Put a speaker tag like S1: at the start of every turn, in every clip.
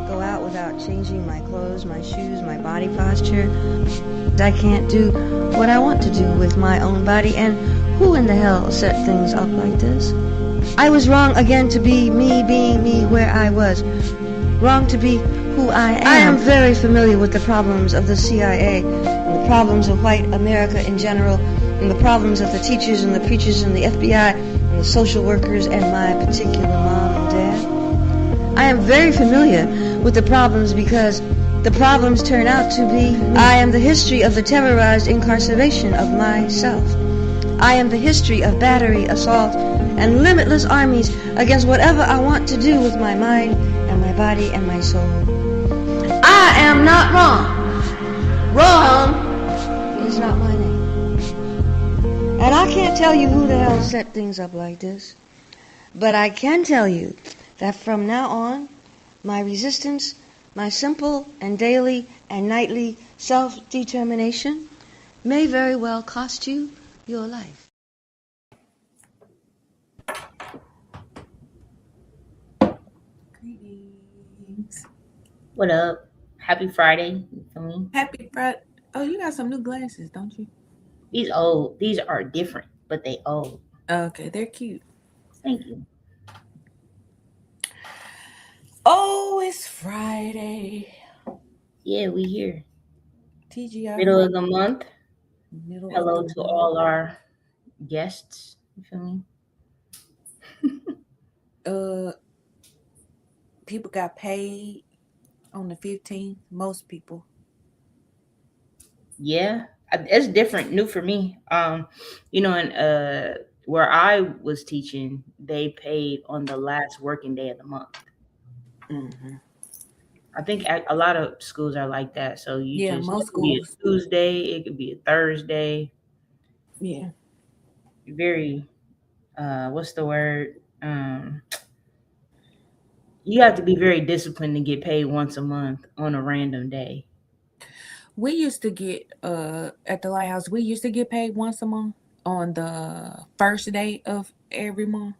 S1: go out without changing my clothes, my shoes, my body posture. I can't do what I want to do with my own body, and who in the hell set things up like this? I was wrong again to be me being me where I was. Wrong to be who I am. I am very familiar with the problems of the CIA, and the problems of white America in general, and the problems of the teachers and the preachers and the FBI and the social workers and my particular mom and dad. I am very familiar with the problems because the problems turn out to be me. I am the history of the terrorized incarceration of myself. I am the history of battery, assault, and limitless armies against whatever I want to do with my mind and my body and my soul. I am not wrong. Wrong is not my name. And I can't tell you who the hell set things up like this. But I can tell you that from now on, my resistance, my simple and daily and nightly self-determination may very well cost you your life.
S2: Greetings.
S3: What up? Happy Friday. You feel me?
S2: Happy Friday. Oh, you got some new glasses, don't you?
S3: These old. These are different, but they old.
S2: Okay, they're cute.
S3: Thank you.
S2: Oh, it's Friday.
S3: Yeah, we here.
S2: TGI
S3: Middle of
S2: Friday.
S3: the month.
S2: Middle
S3: Hello
S2: of the
S3: to all our guests. You feel me?
S2: People got paid on the 15th. Most people.
S3: Yeah, it's different, new for me. And where I was teaching, they paid on the last working day of the month.
S2: Mm-hmm.
S3: I think a lot of schools are like that. So
S2: Most
S3: it could be
S2: schools.
S3: a Tuesday, it could be a Thursday.
S2: Yeah.
S3: Very, what's the word? You have to be very disciplined to get paid once a month on a random day.
S2: We used to get at the lighthouse. We used to get paid once a month on the first day of every month.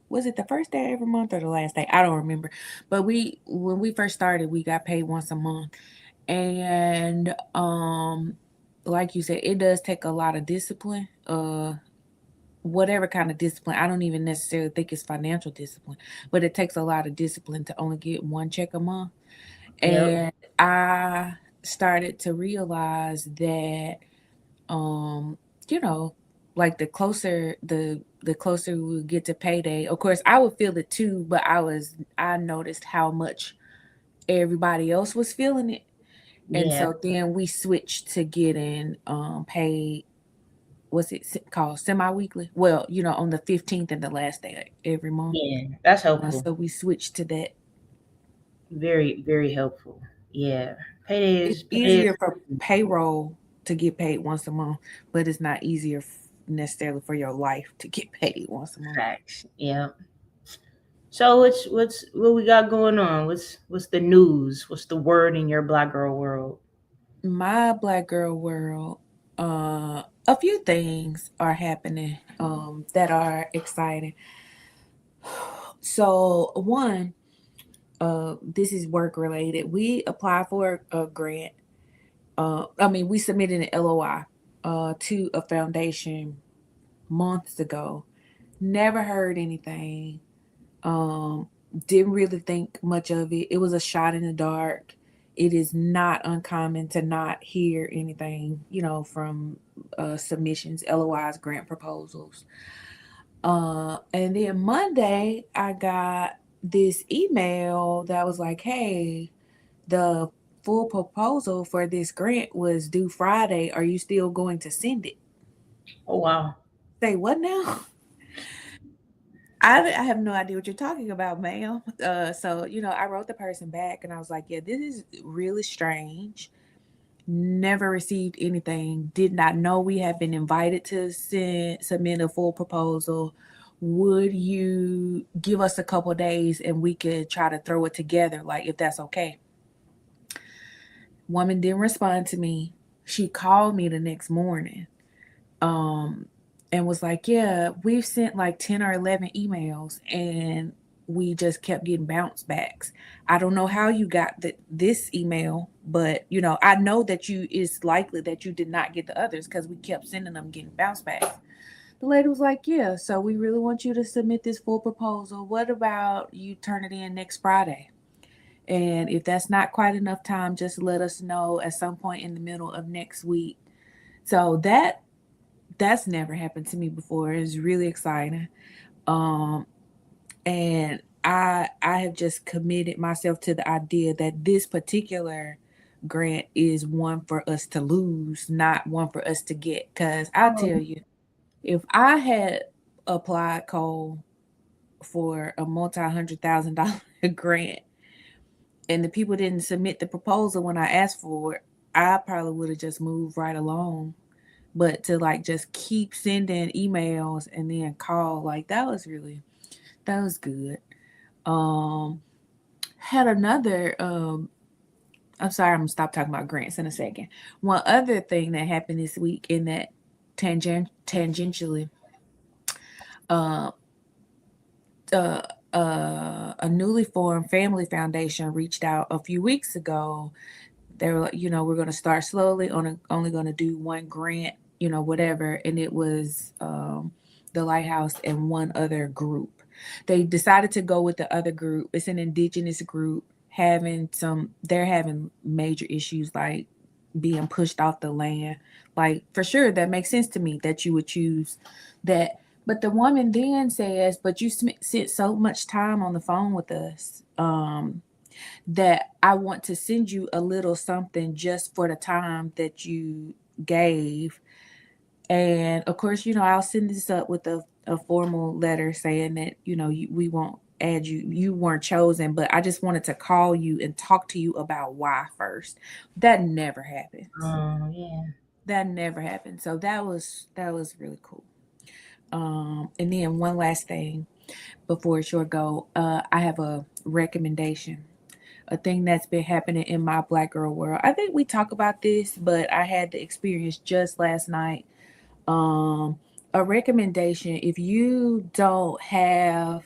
S2: Was it the first day every month or the last day? I don't remember. But when we first started, we got paid once a month. And like you said, it does take a lot of discipline. Whatever kind of discipline. I don't even necessarily think it's financial discipline, but it takes a lot of discipline to only get one check a month.
S3: Yep.
S2: And I started to realize that like the closer we get to payday, of course I would feel it too, but I noticed how much everybody else was feeling it. And
S3: Yeah.
S2: so then we switched to getting paid, what's it called, semi-weekly, well, on the 15th and the last day of every month.
S3: Yeah. That's helpful.
S2: So we switched to that.
S3: Very, very helpful. Yeah.
S2: It's
S3: Payday
S2: easier
S3: is
S2: for payroll to get paid once a month, but it's not easier necessarily for your life to get paid once a month.
S3: facts. Yeah. So what we got going on? What's the news? What's the word in your black girl world?
S2: My black girl world, a few things are happening that are exciting. So one, this is work related. We applied for a grant. We submitted an LOI to a foundation months ago. Never heard anything. Didn't really think much of it. It was a shot in the dark. It is not uncommon to not hear anything, from submissions, LOIs, grant proposals. And then Monday, I got this email that was like, hey, the full proposal for this grant was due Friday. Are you still going to send it?
S3: Oh wow.
S2: Say what now? I have no idea what you're talking about, ma'am. So, I wrote the person back and I was like, yeah, this is really strange. Never received anything. Did not know we had been invited to submit a full proposal. Would you give us a couple days and we could try to throw it together, like if that's okay? Woman didn't respond to me. She called me the next morning. And was like, yeah, we've sent like 10 or 11 emails and we just kept getting bounce backs. I don't know how you got this email, but I know that it's likely that you did not get the others because we kept sending them getting bounce backs. The lady was like, yeah, so we really want you to submit this full proposal. What about you turn it in next Friday? And if that's not quite enough time, just let us know at some point in the middle of next week. So that's never happened to me before. It's really exciting. Um, and I have just committed myself to the idea that this particular grant is one for us to lose, not one for us to get. Because I tell
S3: Oh,
S2: you, if I had applied, Cole, for a multi-$100,000 grant and the people didn't submit the proposal when I asked for it, I probably would have just moved right along. But to like just keep sending emails and then call, like that was good. Um had another I'm sorry, I'm gonna stop talking about grants in a second. One other thing that happened this week in that tangentially, uh, uh, a newly formed family foundation reached out a few weeks ago. They were like, we're going to start slowly only going to do one grant, whatever. And it was the Lighthouse and one other group. They decided to go with the other group. It's an indigenous group they're having major issues like being pushed off the land. Like, for sure, that makes sense to me that you would choose that. But the woman then says, but you spent so much time on the phone with us. That I want to send you a little something just for the time that you gave. And of course, I'll send this up with a formal letter saying that, we won't add you. You weren't chosen, but I just wanted to call you and talk to you about why first. That never happens.
S3: yeah.
S2: That never happened. So that was really cool. And then one last thing before it's your go, I have a recommendation, a thing that's been happening in my Black girl world. I think we talk about this, but I had the experience just last night. Um, a recommendation: if you don't have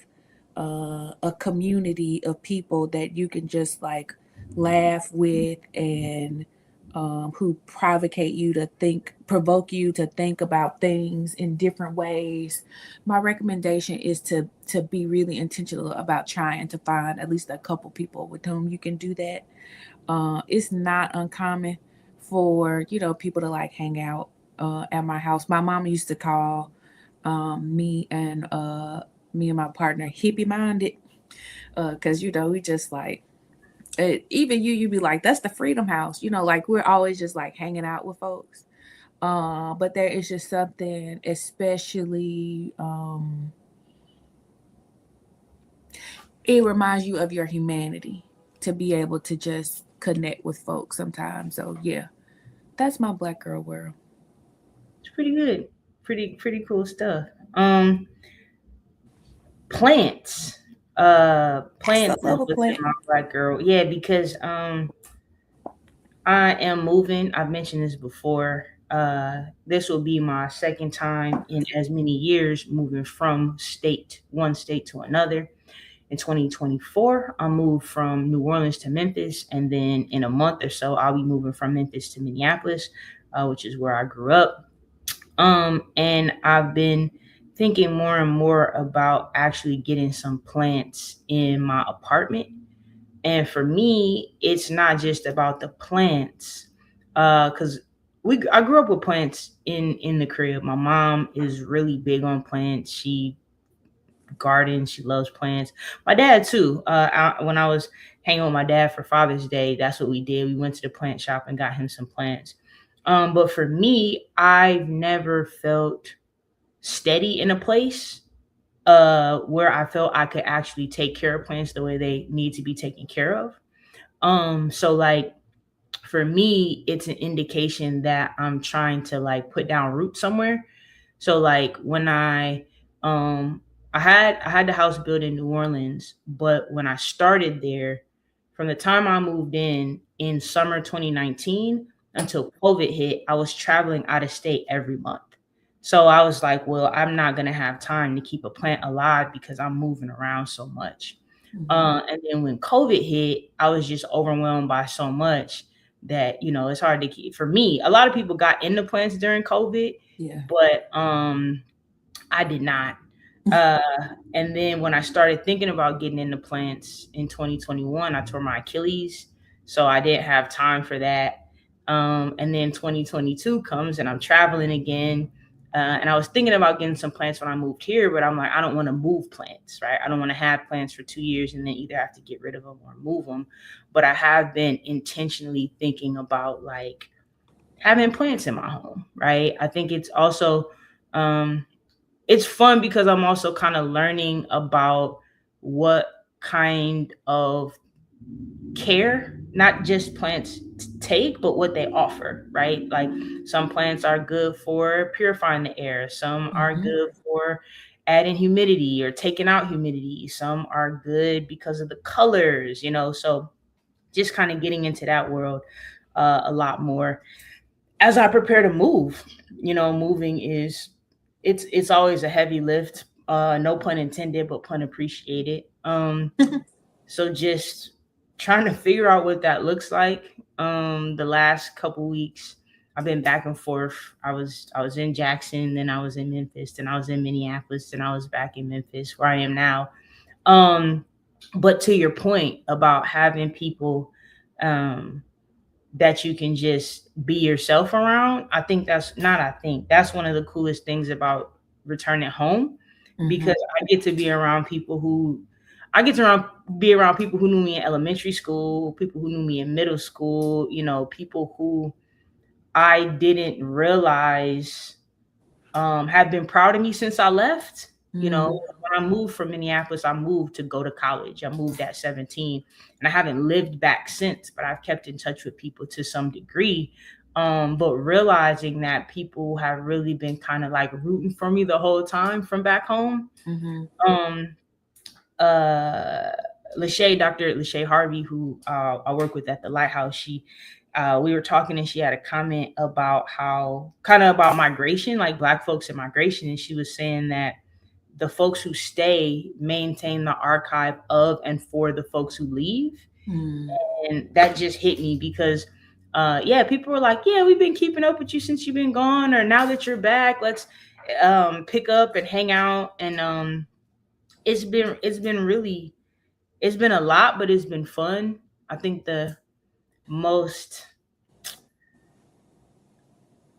S2: a community of people that you can just like laugh with and who provoke you to think about things in different ways, my recommendation is to be really intentional about trying to find at least a couple people with whom you can do that. It's not uncommon for people to like hang out at my house. My mom used to call me and my partner hippie minded, because we just like even you be like, that's the freedom house, like we're always just like hanging out with folks. But there is just something especially, it reminds you of your humanity to be able to just connect with folks sometimes. So yeah, that's my Black girl world.
S3: It's pretty good. Pretty cool stuff. Plants.
S2: Yes, I
S3: Plants is
S2: love a
S3: within
S2: plant.
S3: my Black girl. Yeah, because I am moving. I've mentioned this before. This will be my second time in as many years moving from one state to another. In 2024, I moved from New Orleans to Memphis, and then in a month or so, I'll be moving from Memphis to Minneapolis, which is where I grew up. And I've been thinking more and more about actually getting some plants in my apartment. And for me, it's not just about the plants, because I grew up with plants in the crib. My mom is really big on plants. She gardens. She loves plants. My dad too. When I was hanging with my dad for Father's Day, that's what we did. We went to the plant shop and got him some plants. But for me, I've never felt steady in a place where I felt I could actually take care of plants the way they need to be taken care of. So like for me, it's an indication that I'm trying to like put down roots somewhere. So like when um I had the house built in New Orleans, but when I started there, from the time I moved in summer 2019 until COVID hit, I was traveling out of state every month. So I was like, well, I'm not going to have time to keep a plant alive because I'm moving around so much. And then when COVID hit, I was just overwhelmed by so much that, it's hard to keep. For me, a lot of people got into plants during COVID,
S2: Yeah.
S3: but I did not. Uh, and then when I started thinking about getting into plants in 2021, I tore my Achilles, so I didn't have time for that. And then 2022 comes and I'm traveling again. And I was thinking about getting some plants when I moved here, but I'm like, I don't want to move plants, right? I don't want to have plants for 2 years and then either have to get rid of them or move them. But I have been intentionally thinking about like having plants in my home, right? I think it's also, it's fun because I'm also kind of learning about what kind of care not just plants take, but what they offer, right? Like some plants are good for purifying the air, some are good for adding humidity or taking out humidity, some are good because of the colors, so just kind of getting into that world a lot more as I prepare to move. Moving is it's always a heavy lift. No pun intended, but pun appreciated. So just trying to figure out what that looks like. The last couple weeks, I've been back and forth. I was in Jackson, then I was in Memphis, then I was in Minneapolis, then I was back in Memphis, where I am now. But to your point about having people, that you can just be yourself around. That's one of the coolest things about returning home, because I get to be around people who I get to be around people who knew me in elementary school, people who knew me in middle school, people who I didn't realize have been proud of me since I left. When I moved from Minneapolis, I moved to go to college. I moved at 17 and I haven't lived back since, but I've kept in touch with people to some degree. But realizing that people have really been kind of like rooting for me the whole time from back home. Um, Dr. Lachey Harvey, who I work with at the Lighthouse, we were talking and she had a comment about about migration, like Black folks and migration. And she was saying that the folks who stay maintain the archive of and for the folks who leave. And that just hit me because, people were like, yeah, we've been keeping up with you since you've been gone, or now that you're back, let's pick up and hang out. And it's been a lot, but it's been fun. I think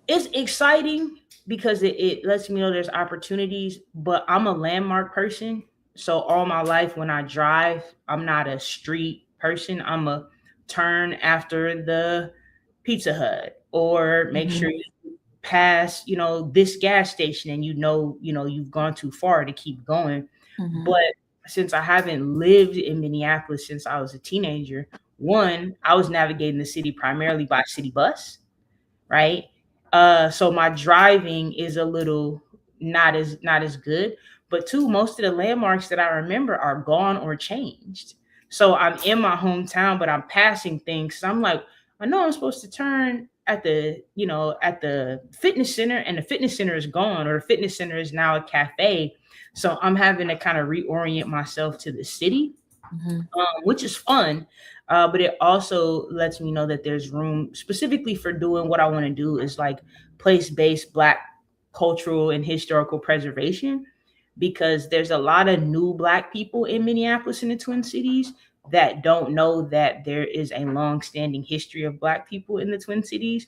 S3: it's exciting because it lets me know there's opportunities, but I'm a landmark person. So all my life when I drive, I'm not a street person. I'm a turn after the Pizza Hut, or make sure you pass, this gas station, and you've gone too far to keep going. But since I haven't lived in Minneapolis since I was a teenager, one, I was navigating the city primarily by city bus, right? So my driving is a little not as good. But two, most of the landmarks that I remember are gone or changed. So I'm in my hometown, but I'm passing things. So I'm like, I know I'm supposed to turn at the fitness center, and the fitness center is gone, or the fitness center is now a cafe. So I'm having to kind of reorient myself to the city, which is fun. But it also lets me know that there's room specifically for doing what I want to do, is like place-based Black cultural and historical preservation, because there's a lot of new Black people in Minneapolis and the Twin Cities that don't know that there is a long-standing history of Black people in the Twin Cities,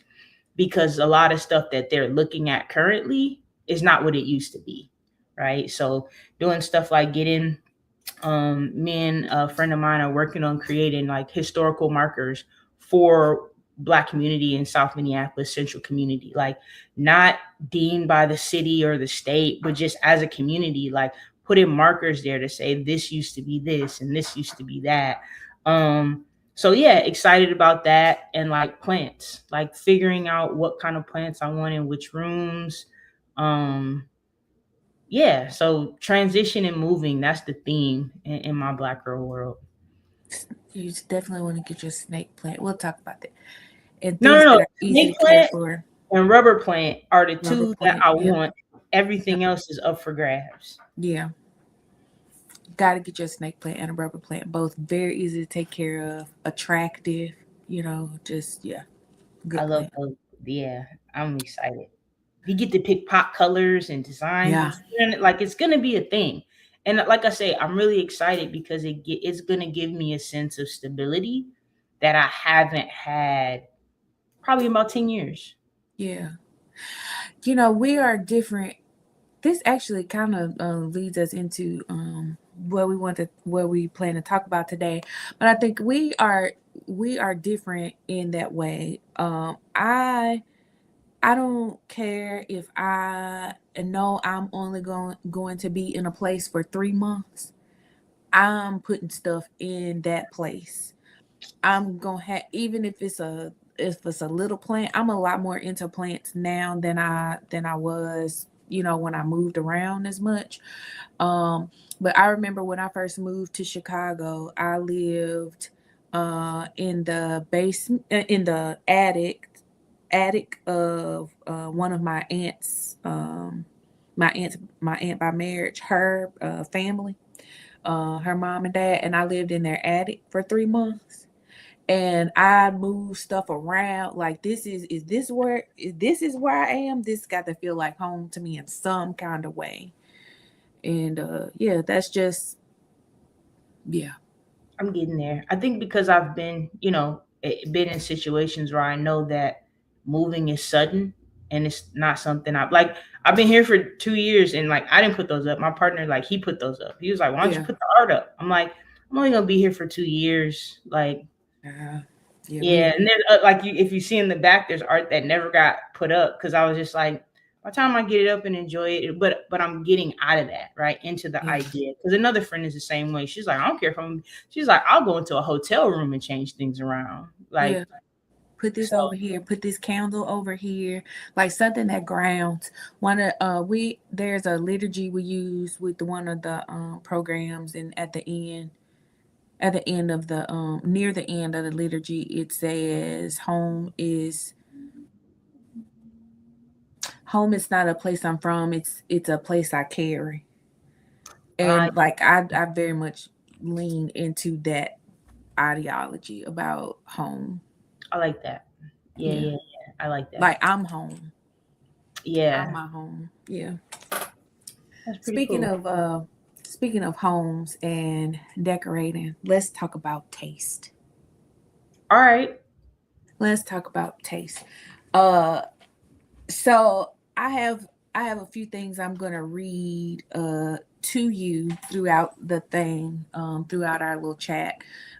S3: because a lot of stuff that they're looking at currently is not what it used to be, right? So doing stuff like getting me and a friend of mine are working on creating like historical markers for Black community in South Minneapolis, central community, like not deemed by the city or the state, but just as a community, like putting markers there to say this used to be this and this used to be that. So yeah, excited about that. And like plants, like figuring out what kind of plants I want in which rooms. Yeah, so transition and moving, that's the theme in my Black girl world.
S2: You definitely want to get your snake plant. We'll talk about that. And
S3: No,
S2: things
S3: no,
S2: that
S3: no.
S2: are easy
S3: Snake
S2: to care
S3: plant
S2: for.
S3: and rubber plant are the
S2: Rubber
S3: two that
S2: plant,
S3: I
S2: yeah.
S3: want. everything else is up for grabs.
S2: Yeah. Got to get your snake plant and a rubber plant. Both very easy to take care of, attractive, just, yeah,
S3: I
S2: good
S3: love
S2: plant.
S3: those. Yeah, I'm excited. You get to pick pop colors and designs.
S2: Yeah.
S3: It's gonna be a thing. And like I say, I'm really excited because it's gonna give me a sense of stability that I haven't had probably in about 10 years.
S2: Yeah. We are different. This actually kind of leads us into what we plan to talk about today. But I think we are different in that way. I don't care if I know I'm only going to be in a place for 3 months. I'm putting stuff in that place. I'm gonna have, even if it's a little plant. I'm a lot more into plants now than I was, when I moved around as much. But I remember when I first moved to Chicago, I lived in the basement, in the attic of one of my aunts, my aunt by marriage, her family, her mom and dad, and I lived in their attic for 3 months. And I moved stuff around. Like, this is where I am. This got to feel like home to me in some kind of way. And yeah, that's just, yeah.
S3: I'm getting there. I think because I've been in situations where I know that moving is sudden and it's not something I've been here for 2 years and like I didn't put those up. My partner, like, he put those up. He was like, "Why don't you
S2: Yeah.
S3: put the art up?" I'm like, "I'm only gonna be here for 2 years." Like,
S2: Yeah. Yeah.
S3: yeah, and then if you see in the back, there's art that never got put up because I was just like, by the time I get it up and enjoy it, but I'm getting out of that right into the
S2: Yeah.
S3: idea. Because another friend is the same way. She's like, I don't care if I'm. She's like, I'll go into a hotel room and change things around.
S2: Yeah.
S3: Like,
S2: Put this
S3: so
S2: over here. Put this candle over here. Like something that grounds. One of we there's a liturgy we use with one of the programs, and at the end of the near the end of the liturgy, it says home is not a place I'm from. It's a place I carry.
S3: I
S2: And like I very much lean into that ideology about home.
S3: I like that. Yeah,
S2: Yeah.
S3: yeah, yeah. I like that.
S2: Like I'm home.
S3: Yeah,
S2: I'm my home. Yeah.
S3: that's pretty
S2: Speaking
S3: cool.
S2: of uh speaking of homes and decorating, let's talk about taste.
S3: All right.
S2: Let's talk about taste. Uh so I have a few things I'm gonna read to you throughout the thing, throughout our little chat,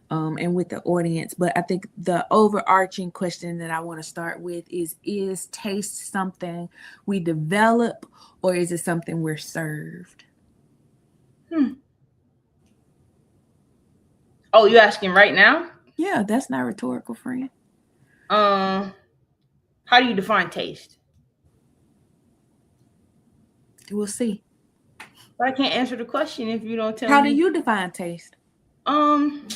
S2: and with the audience. But I think the overarching question that I want to start with is taste something we develop, or is it something we're served?
S3: Hmm. Oh, you asking right now?
S2: Yeah, that's not rhetorical, friend.
S3: Um, how do you define taste?
S2: We'll see.
S3: But I can't answer the question if you don't tell
S2: How do
S3: me.
S2: you define taste?
S3: Um,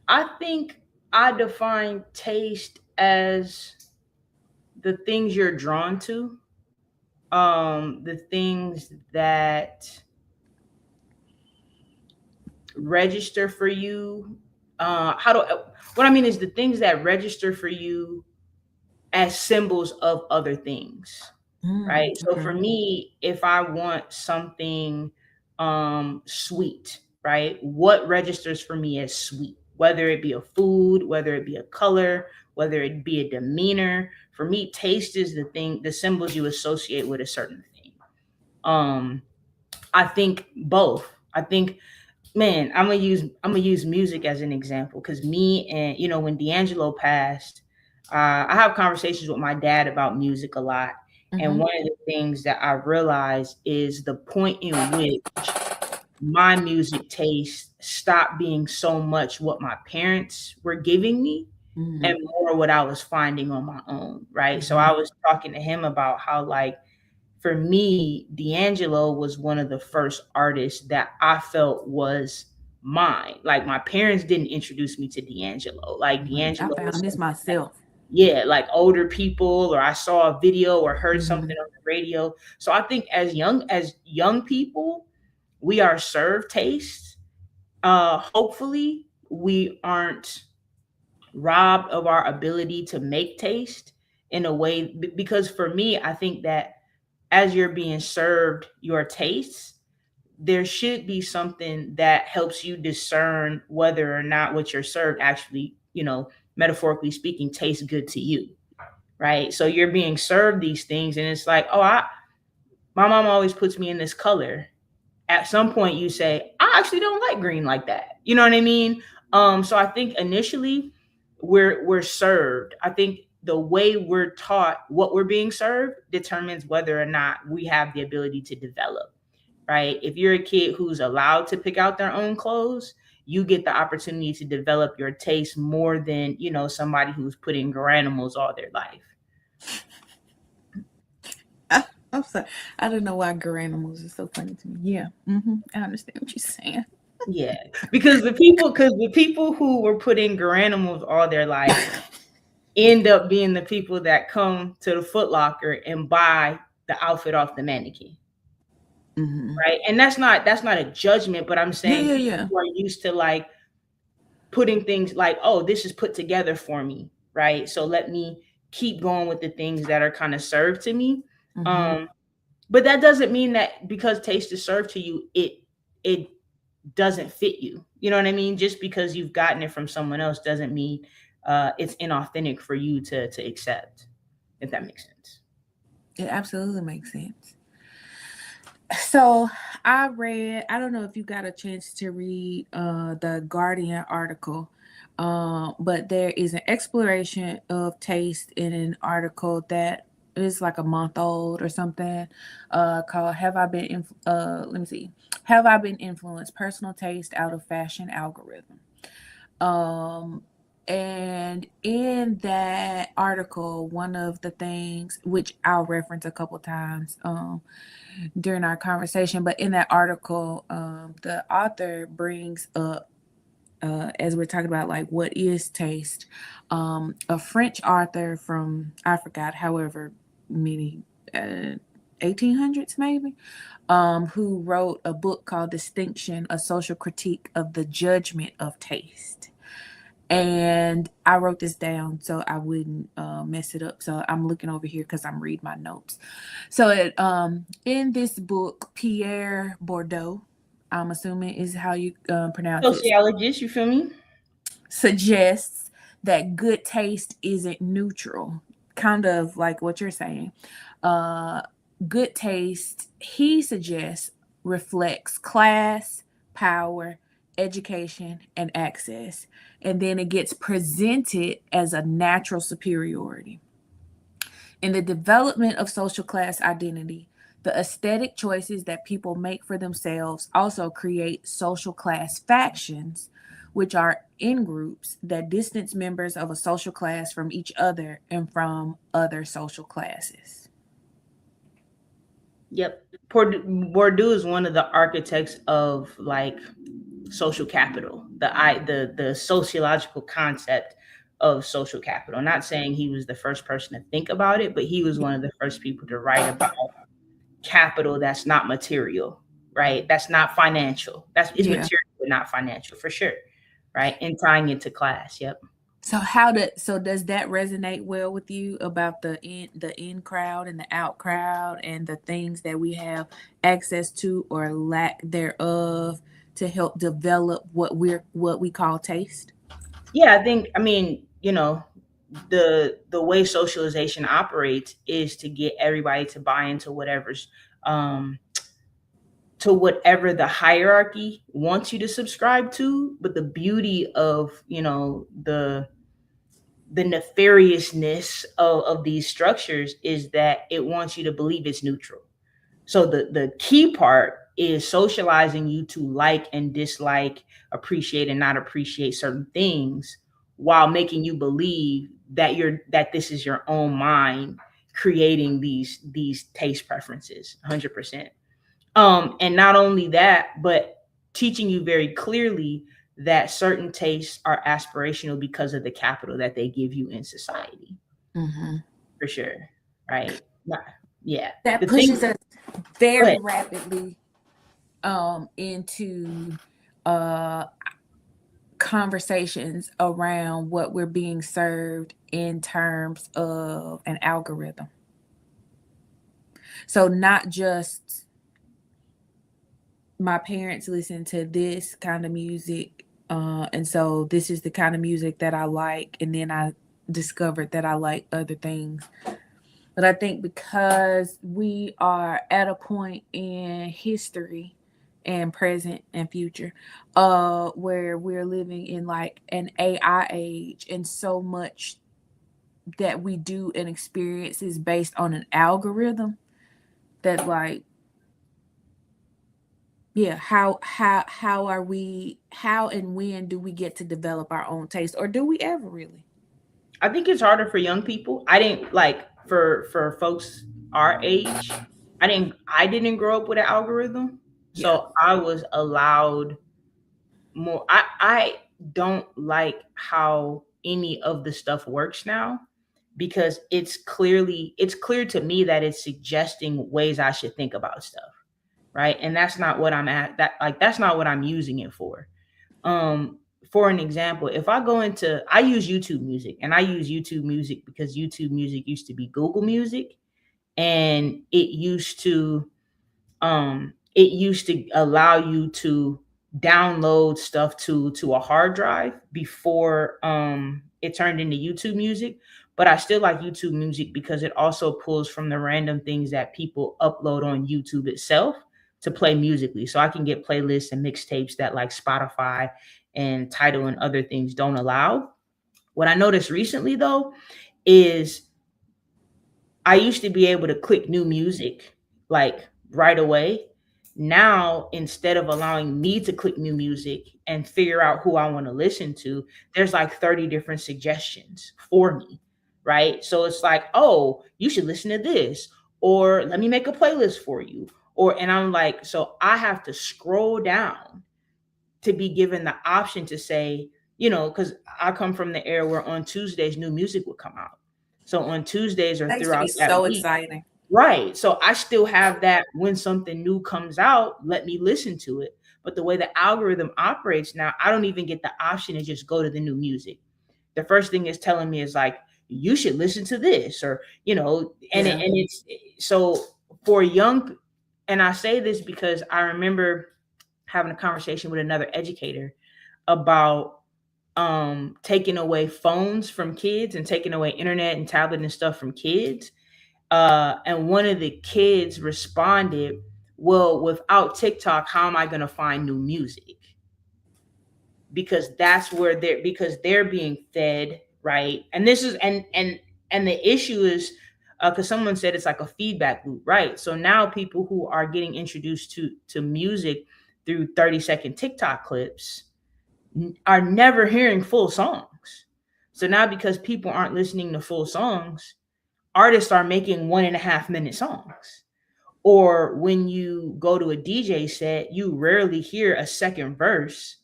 S3: I think I define taste as the things you're drawn to, the things that register for you. What I mean is the things that register for you as symbols of other things, right? So
S2: Okay.
S3: for me, if I want something sweet, right? What registers for me as sweet? Whether it be a food, whether it be a color, whether it be a demeanor. For me, taste is the symbols you associate with a certain thing. Um, I think both. I think, man, I'm gonna use music as an example because me and when D'Angelo passed, I have conversations with my dad about music a lot, and
S2: Mm-hmm.
S3: one of the things that I realized is the point in which my music taste stopped being so much what my parents were giving me
S2: Mm-hmm.
S3: and more what I was finding on my own, right? So
S2: Mm-hmm.
S3: I was talking to him about how, like, for me, D'Angelo was one of the first artists that I felt was mine. Like, my parents didn't introduce me to D'Angelo. Like,
S2: Right. I
S3: D'Angelo was
S2: found this
S3: something that
S2: myself.
S3: Yeah, like older people, or I saw a video or heard
S2: Mm-hmm.
S3: something on the radio. So I think as young people, we are served taste. Hopefully we aren't robbed of our ability to make taste in a way, because for me, I think that as you're being served your tastes, there should be something that helps you discern whether or not what you're served actually, metaphorically speaking, tastes good to you, right? So you're being served these things, and it's like, oh, my mom always puts me in this color. At some point, you say, I actually don't like green like that. You know what I mean? So I think initially we're served. I think the way we're taught what we're being served determines whether or not we have the ability to develop, right? If you're a kid who's allowed to pick out their own clothes, you get the opportunity to develop your taste more than, somebody who's put in granimals all their life.
S2: I'm sorry. I don't know why animals is so funny to me. Yeah. I understand what you're saying.
S3: Yeah, because the people who were put in granimals all their life end up being the people that come to the Foot Locker and buy the outfit off the mannequin,
S2: Mm-hmm.
S3: right? And that's not a judgment, but I'm
S2: Yeah,
S3: saying
S2: yeah,
S3: people
S2: yeah.
S3: who are used to like putting things like, oh, this is put together for me, right? So let me keep going with the things that are kind of served to me.
S2: Mm-hmm.
S3: Um, but that doesn't mean that because taste is served to you, it doesn't fit you. You know what I mean? Just because you've gotten it from someone else doesn't mean it's inauthentic for you to accept. If that makes sense.
S2: It absolutely makes sense. So I don't know if you got a chance to read the Guardian article, but there is an exploration of taste in an article that is like a month old or something, called let me see, Have I Been Influenced? Personal Taste Out of Fashion Algorithm. Um, and in that article, one of the things which I'll reference a couple times, during our conversation, but in that article, the author brings up, as we're talking about like what is taste, a French author from, I forgot, however many, 1800s maybe, who wrote a book called Distinction: A Social Critique of the Judgment of Taste. And I wrote this down so I wouldn't mess it up. So I'm looking over here because I'm reading my notes. So in this book, Pierre Bourdieu, I'm assuming is how you pronounce it,
S3: Sociologist, you feel me?
S2: suggests that good taste isn't neutral, kind of like what you're saying. Uh, Good taste, he suggests, reflects class, power, education, and access. And then it gets presented as a natural superiority. In the development of social class identity, the aesthetic choices that people make for themselves also create social class factions, which are in groups that distance members of a social class from each other and from other social classes.
S3: Yep. Bourdieu is one of the architects of like social capital, the sociological concept of social capital. Not saying he was the first person to think about it, but he was one of the first people to write about capital that's not material, right? That's not financial. It's
S2: Yeah.
S3: material but not financial for sure, right? And tying into class. Yep.
S2: So does that resonate well with you about the in crowd and the out crowd and the things that we have access to or lack thereof to help develop what we call taste?
S3: Yeah, I mean, the way socialization operates is to get everybody to buy into um whatever the hierarchy wants you to subscribe to. But the beauty of, the nefariousness of these structures is that it wants you to believe it's neutral. So the key part is socializing you to like and dislike, appreciate and not appreciate certain things, while making you believe that this is your own mind creating these taste preferences 100%. And not only that, but teaching you very clearly that certain tastes are aspirational because of the capital that they give you in society.
S2: Mm-hmm.
S3: For sure. Right. Yeah.
S2: That
S3: The thing,
S2: pushes us
S3: go
S2: very
S3: ahead.
S2: rapidly into uh conversations around what we're being served in terms of an algorithm. So not just my parents listen to this kind of music, and so this is the kind of music that I like, and then I discovered that I like other things. But I think because we are at a point in history and present and future where we're living in like an AI age, and so much that we do and experience is based on an algorithm, that like, yeah, how are we, how and when do we get to develop our own taste, or do we ever really?
S3: I think it's harder for young people. I didn't like for folks our age. I didn't grow up with an algorithm,
S2: Yeah.
S3: so I was allowed more. I don't like how any of the stuff works now, because it's clear to me that it's suggesting ways I should think about stuff, right? And that's not what I'm at. That's not what I'm using it for. Um, for an example, if I use YouTube Music, and I use YouTube Music because YouTube Music used to be Google Music, and it used to allow you to download stuff to a hard drive before it turned into YouTube Music. But I still like YouTube Music because it also pulls from the random things that people upload on YouTube itself to play musically. So I can get playlists and mixtapes that like Spotify and Tidal and other things don't allow. What I noticed recently though is I used to be able to click new music like right away. Now, instead of allowing me to click new music and figure out who I want to listen to, there's like 30 different suggestions for me, right? So it's like, oh, you should listen to this, or let me make a playlist for you. And I'm like, so I have to scroll down to be given the option to say, because I come from the era where on Tuesdays new music would come out. So on Tuesdays or
S2: That used to be
S3: throughout that
S2: so
S3: week,
S2: exciting.
S3: right? So I still have that when something new comes out, let me listen to it. But the way the algorithm operates now, I don't even get the option to just go to the new music. The first thing it's telling me is like, you should listen to this, or
S2: Yeah.
S3: and it's so for young. And I say this because I remember having a conversation with another educator about taking away phones from kids and taking away internet and tablet and stuff from kids. And one of the kids responded, well, without TikTok, how am I going to find new music? Because that's where they're being fed, right? And this is and the issue is, because someone said it's like a feedback loop, right? So now people who are getting introduced to music through 30-second TikTok clips are never hearing full songs. So now, because people aren't listening to full songs, artists are making 1.5 minute songs. Or when you go to a DJ set, you rarely hear a second verse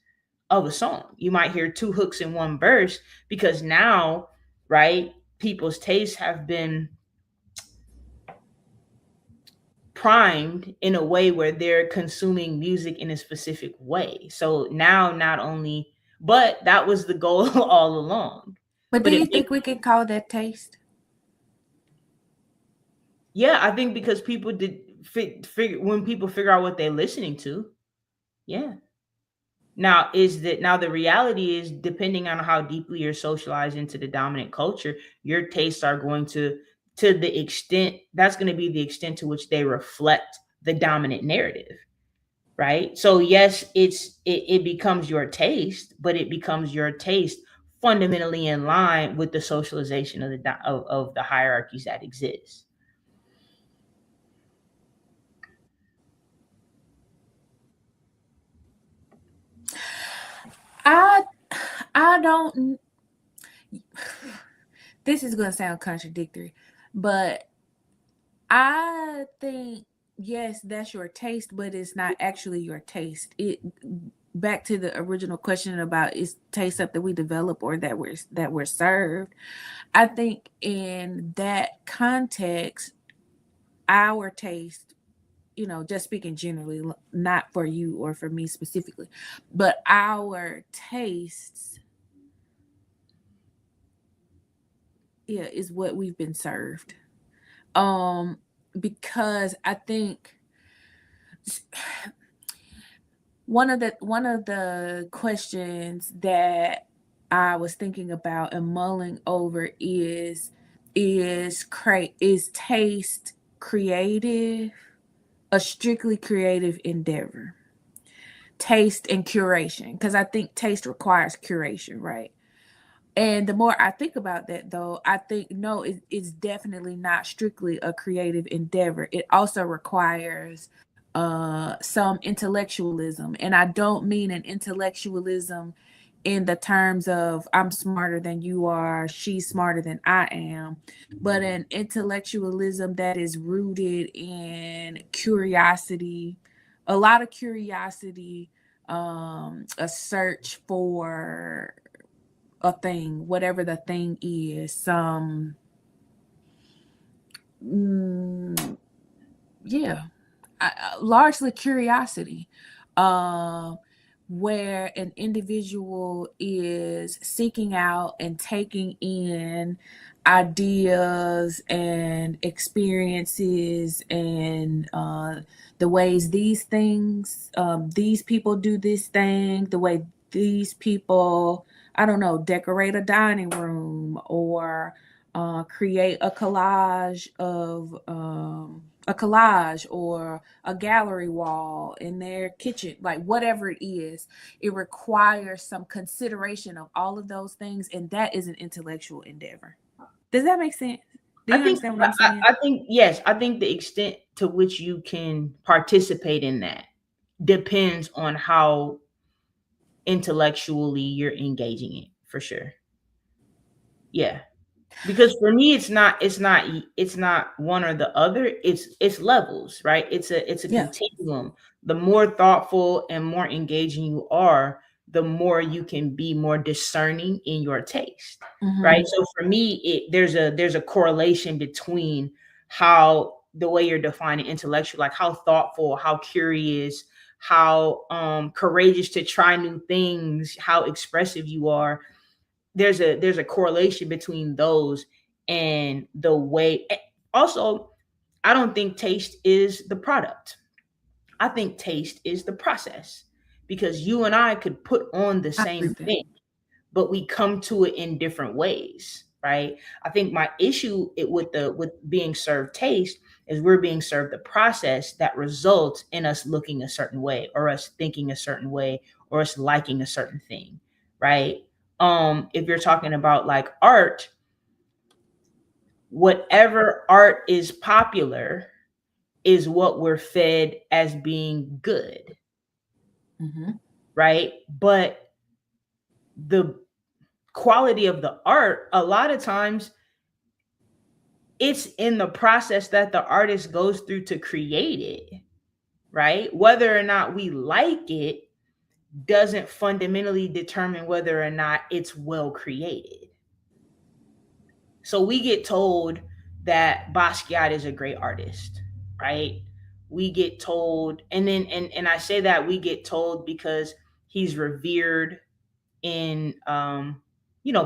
S3: of a song. You might hear two hooks in one verse, because now, right, people's tastes have been primed in a way where they're consuming music in a specific way. So now, not only, but that was the goal all along.
S2: But do
S3: But
S2: you think we can call that taste?
S3: yeah, I think because people did figure, when people figure out what they're listening to, yeah. Now the reality is, depending on how deeply you're socialized into the dominant culture, your tastes are going to the extent that's going to be the extent to which they reflect the dominant narrative, right? So yes, it becomes your taste, but it becomes your taste fundamentally in line with the socialization of of the hierarchies that exist.
S2: I I don't. This is going to sound contradictory, but I think yes, that's your taste, but it's not actually your taste. back to the original question about is taste something we develop or that we're served. I think in that context, our taste, just speaking generally, not for you or for me specifically, but our tastes, yeah, is what we've been served. Um, because I think one of the questions that I was thinking about and mulling over is taste creative, a strictly creative endeavor? Taste and curation, because I think taste requires curation, right? And the more I think about that, though, I think no, it's definitely not strictly a creative endeavor. It also requires some intellectualism, and I don't mean an intellectualism in the terms of I'm smarter than you are, she's smarter than I am, but an intellectualism that is rooted in curiosity, a lot of curiosity, a search for a thing, whatever the thing is, some, mm, yeah, largely curiosity, um, where an individual is seeking out and taking in ideas and experiences and the ways these people do this thing, the way these people, I don't know, decorate a dining room or create a collage or a gallery wall in their kitchen, like whatever it is. It requires some consideration of all of those things, and that is an intellectual endeavor. Does that make sense? Do
S3: I
S2: you
S3: think
S2: understand what I'm saying?
S3: I think yes, I think the extent to which you can participate in that depends on how intellectually you're engaging it, for sure. Yeah. Because for me it's not one or the other, it's levels, right? It's a
S2: Yeah.
S3: continuum. The more thoughtful and more engaging you are, the more you can be more discerning in your taste, right?
S2: Mm-hmm.
S3: So for me, there's a correlation between how the way you're defining intellectual, like how thoughtful, how curious, how courageous to try new things, how expressive you are. There's a correlation between those and the way. Also, I don't think taste is the product. I think taste is the process, because you and I could put on the
S2: I agree
S3: same
S2: with that.
S3: thing, but we come to it in different ways, right? I think my issue with being served taste is we're being served the process that results in us looking a certain way, or us thinking a certain way, or us liking a certain thing, right? If you're talking about like art, whatever art is popular is what we're fed as being good,
S2: Mm-hmm.
S3: right? But the quality of the art, a lot of times it's in the process that the artist goes through to create it, right? Whether or not we like it doesn't fundamentally determine whether or not it's well created. So we get told that Basquiat is a great artist, right? We get told, and then and I say that we get told because he's revered in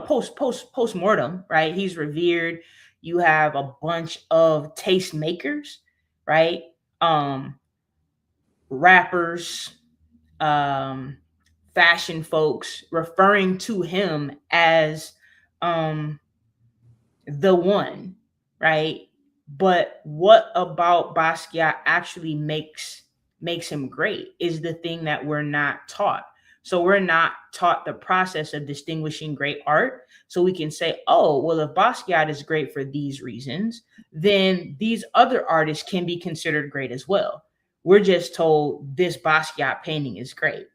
S3: post mortem, right? He's revered. You have a bunch of taste makers, right? Um, Rappers, um, fashion folks referring to him as um the one, right? But what about Basquiat actually makes him great is the thing that we're not taught. So we're not taught the process of distinguishing great art. So we can say, oh, well, if Basquiat is great for these reasons, then these other artists can be considered great as well. We're just told this Basquiat painting is great.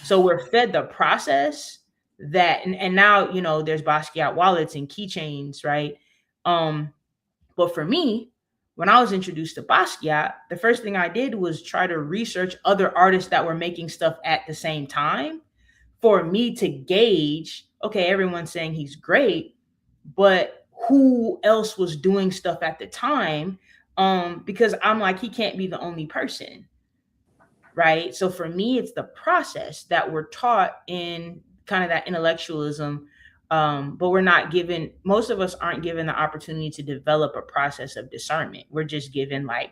S3: So we're fed the process that, and now, there's Basquiat wallets and keychains, right? Um, but for me, when I was introduced to Basquiat, the first thing I did was try to research other artists that were making stuff at the same time for me to gauge, okay, everyone's saying he's great, but who else was doing stuff at the time? Because I'm like, he can't be the only person, right? So for me, it's the process that we're taught in kind of that intellectualism, but we're not given, most of us aren't given the opportunity to develop a process of discernment. We're just given like,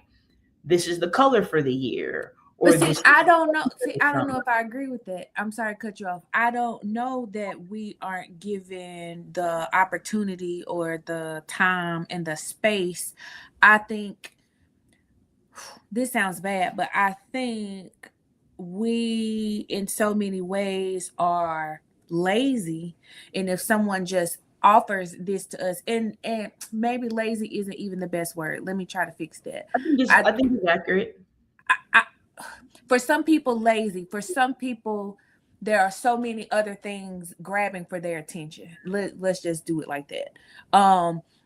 S3: this is the color for the year, or
S2: But see,
S3: this
S2: I don't know. See, I don't
S3: genre.
S2: know if I agree with that. I'm sorry to cut you off. I don't know that we aren't given the opportunity or the time and the space. I think this sounds bad, but I think we, in so many ways, are lazy. And if someone just offers this to us, and maybe lazy isn't even the best word. Let me try to fix that.
S3: I think it's accurate.
S2: I, for some people, lazy. For some people, there are so many other things grabbing for their attention. Let's just do it like that.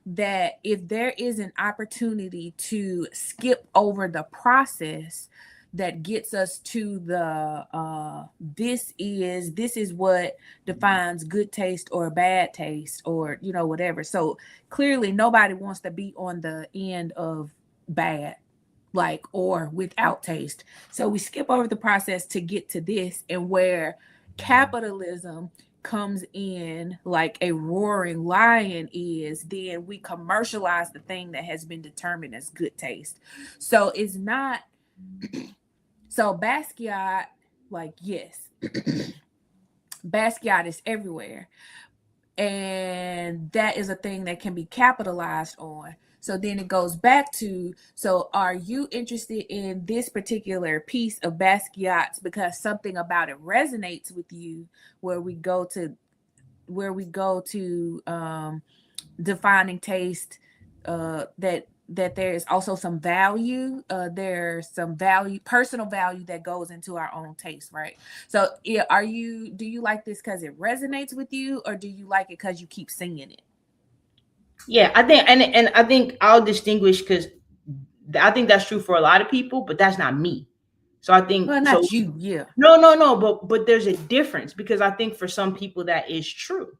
S2: That if there is an opportunity to skip over the process that gets us to the this is what defines good taste or bad taste, or whatever. So clearly nobody wants to be on the end of bad, like, or without taste. So we skip over the process to get to this, and where capitalism comes in like a roaring lion is, then we commercialize the thing that has been determined as good taste. So it's not so Basquiat, like, yes, Basquiat is everywhere, and that is a thing that can be capitalized on. So then it goes back to, so are you interested in this particular piece of Basquiat's because something about it resonates with you, where we go to defining taste, that there is also some value, there's some value, personal value, that goes into our own taste, right? So do you like this because it resonates with you, or do you like it because you keep singing it?
S3: Yeah, I think, and I think I'll distinguish, because I think that's true for a lot of people, but that's not me. So I
S2: Well,
S3: think so.
S2: not you, yeah.
S3: No, but there's a difference, because I think for some people that is true.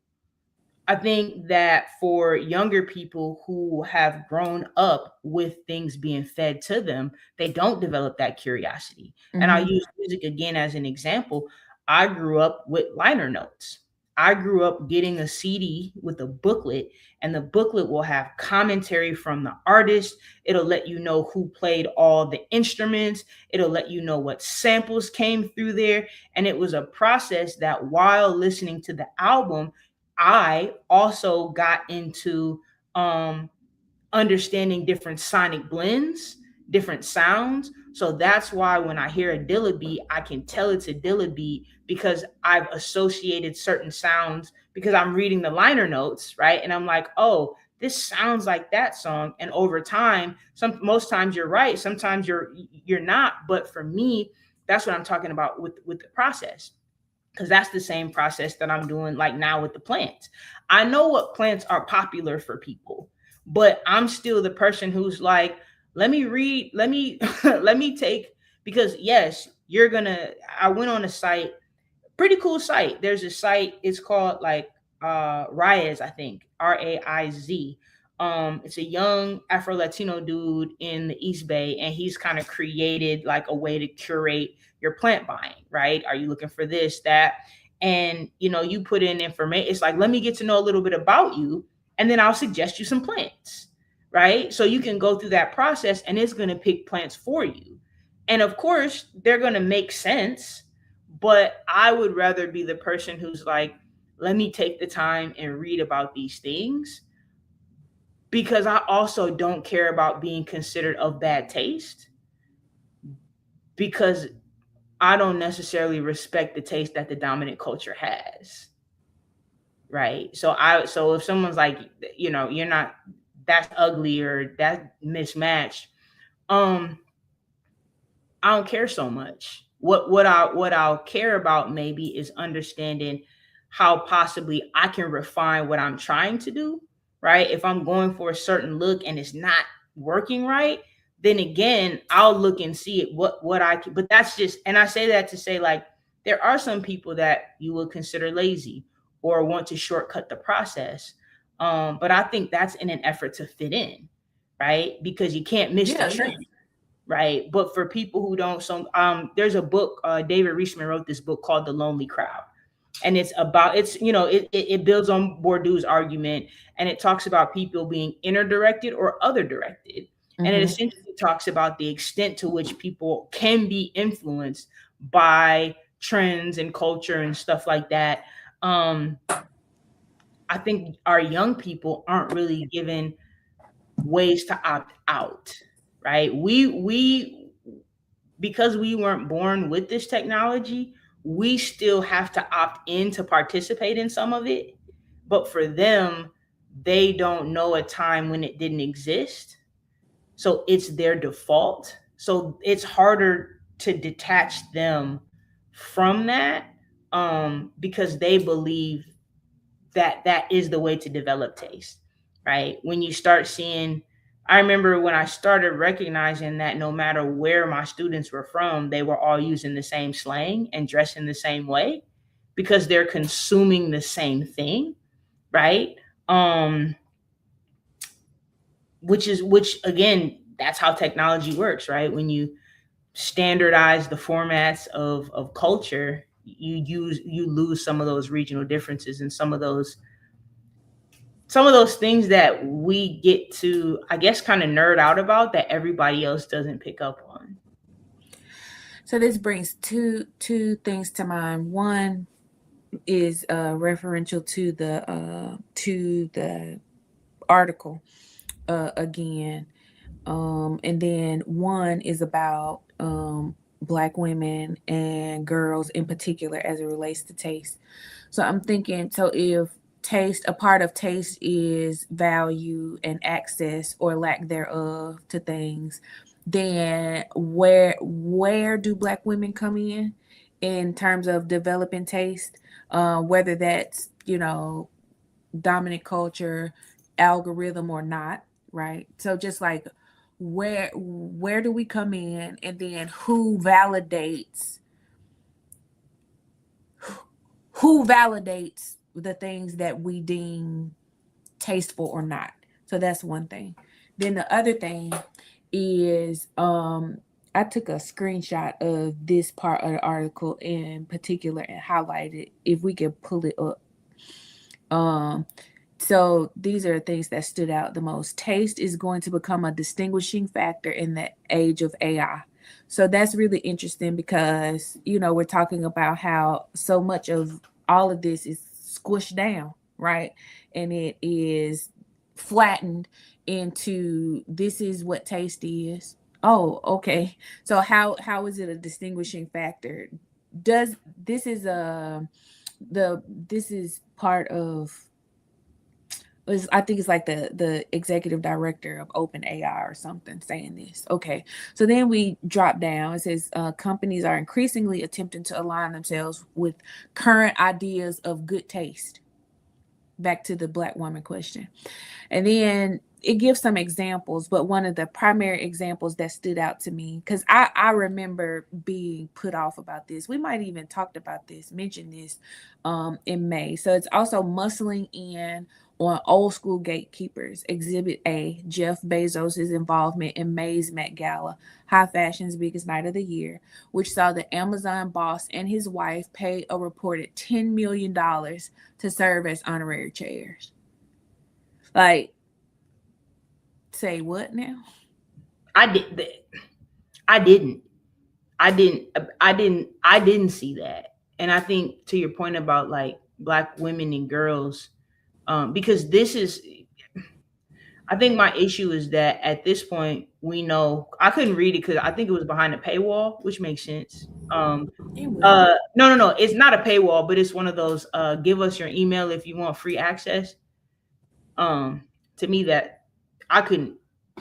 S3: I think that for younger people who have grown up with things being fed to them, they don't develop that curiosity. And I'll use music again as an example. I grew up with liner notes. I grew up getting a CD with a booklet, and the booklet will have commentary from the artist. It'll let you know who played all the instruments. It'll let you know what samples came through there. And it was a process that, while listening to the album, I also got into understanding different sonic blends, different sounds. So that's why when I hear a Dilla beat, I can tell it's a Dilla beat, because I've associated certain sounds, because I'm reading the liner notes, right? And I'm like, oh, this sounds like that song. And over time, most times you're right, sometimes you're not. But for me, that's what I'm talking about with the process, because that's the same process that I'm doing like now with the plants. I know what plants are popular for people, but I'm still the person who's like, let me read, let me let me take, because yes, I went on a site, pretty cool site. There's a site, it's called like Raiz, I think, Raiz. It's a young Afro Latino dude in the East Bay, and he's kind of created like a way to curate your plant buying, right? Are you looking for this, that? And you put in information. It's like, let me get to know a little bit about you, and then I'll suggest you some plants, right? So you can go through that process, and it's going to pick plants for you. And of course, they're going to make sense, but I would rather be the person who's like, let me take the time and read about these things, because I also don't care about being considered of bad taste, because I don't necessarily respect the taste that the dominant culture has. Right. So if someone's like, you're not, that's ugly or that's mismatched, um, I don't care so much. What I'll care about maybe is understanding how possibly I can refine what I'm trying to do, right? If I'm going for a certain look and it's not working right, then again, I'll look and see it, what I can. But that's just, and I say that to say, like, there are some people that you would consider lazy or want to shortcut the process. But I think that's in an effort to fit in, right? Because you can't miss the
S2: Yeah, yeah.
S3: trend, right? But for people who don't, so there's a book, David Reisman wrote this book called The Lonely Crowd, and it's about, it's, it builds on Bourdieu's argument, and it talks about people being inner directed or other directed, and it
S2: Mm-hmm.
S3: essentially talks about the extent to which people can be influenced by trends and culture and stuff like that. um I think our young people aren't really given ways to opt out, right? We because we weren't born with this technology, we still have to opt in to participate in some of it. But for them, they don't know a time when it didn't exist. So it's their default. So it's harder to detach them from that, because they believe that that is the way to develop taste, right? When you start seeing, I remember when I started recognizing that no matter where my students were from, they were all using the same slang and dressing the same way because they're consuming the same thing, right? um which again, that's how technology works, right? When you standardize the formats of culture, you lose some of those regional differences and some of those things that we get to, I guess, kind of nerd out about that everybody else doesn't pick up on.
S2: So this brings two things to mind. One is referential to the article again, and then one is about Black women and girls in particular as it relates to taste. So I'm thinking, so if taste, a part of taste is value and access or lack thereof to things, then where do Black women come in terms of developing taste? Whether that's, dominant culture, algorithm or not, right? So just like where do we come in, and then who validates the things that we deem tasteful or not. So that's one thing. Then the other thing is I took a screenshot of this part of the article in particular and highlighted, if we could pull it up. So these are things that stood out the most. Taste is going to become a distinguishing factor in the age of AI. So that's really interesting because, we're talking about how so much of all of this is squished down, right? And it is flattened into, this is what taste is. Oh, okay. So how is it a distinguishing factor? Does this is this is part of, I think it's like the executive director of OpenAI or something saying this. Okay, so then we drop down. It says companies are increasingly attempting to align themselves with current ideas of good taste. Back to the Black woman question. And then it gives some examples, but one of the primary examples that stood out to me, because I remember being put off about this. We might even mentioned this in May. So it's also muscling in on old school gatekeepers. Exhibit A, Jeff Bezos' involvement in May's Met Gala, high fashion's biggest night of the year, which saw the Amazon boss and his wife pay a reported $10 million to serve as honorary chairs. Like, say what now?
S3: I did. I didn't. I didn't. I didn't see that. And I think to your point about like Black women and girls, because this is, I think my issue is that at this point we know, I couldn't read it because I think it was behind a paywall, which makes sense. No, it's not a paywall, but it's one of those give us your email if you want free access. Um, to me, that I couldn't.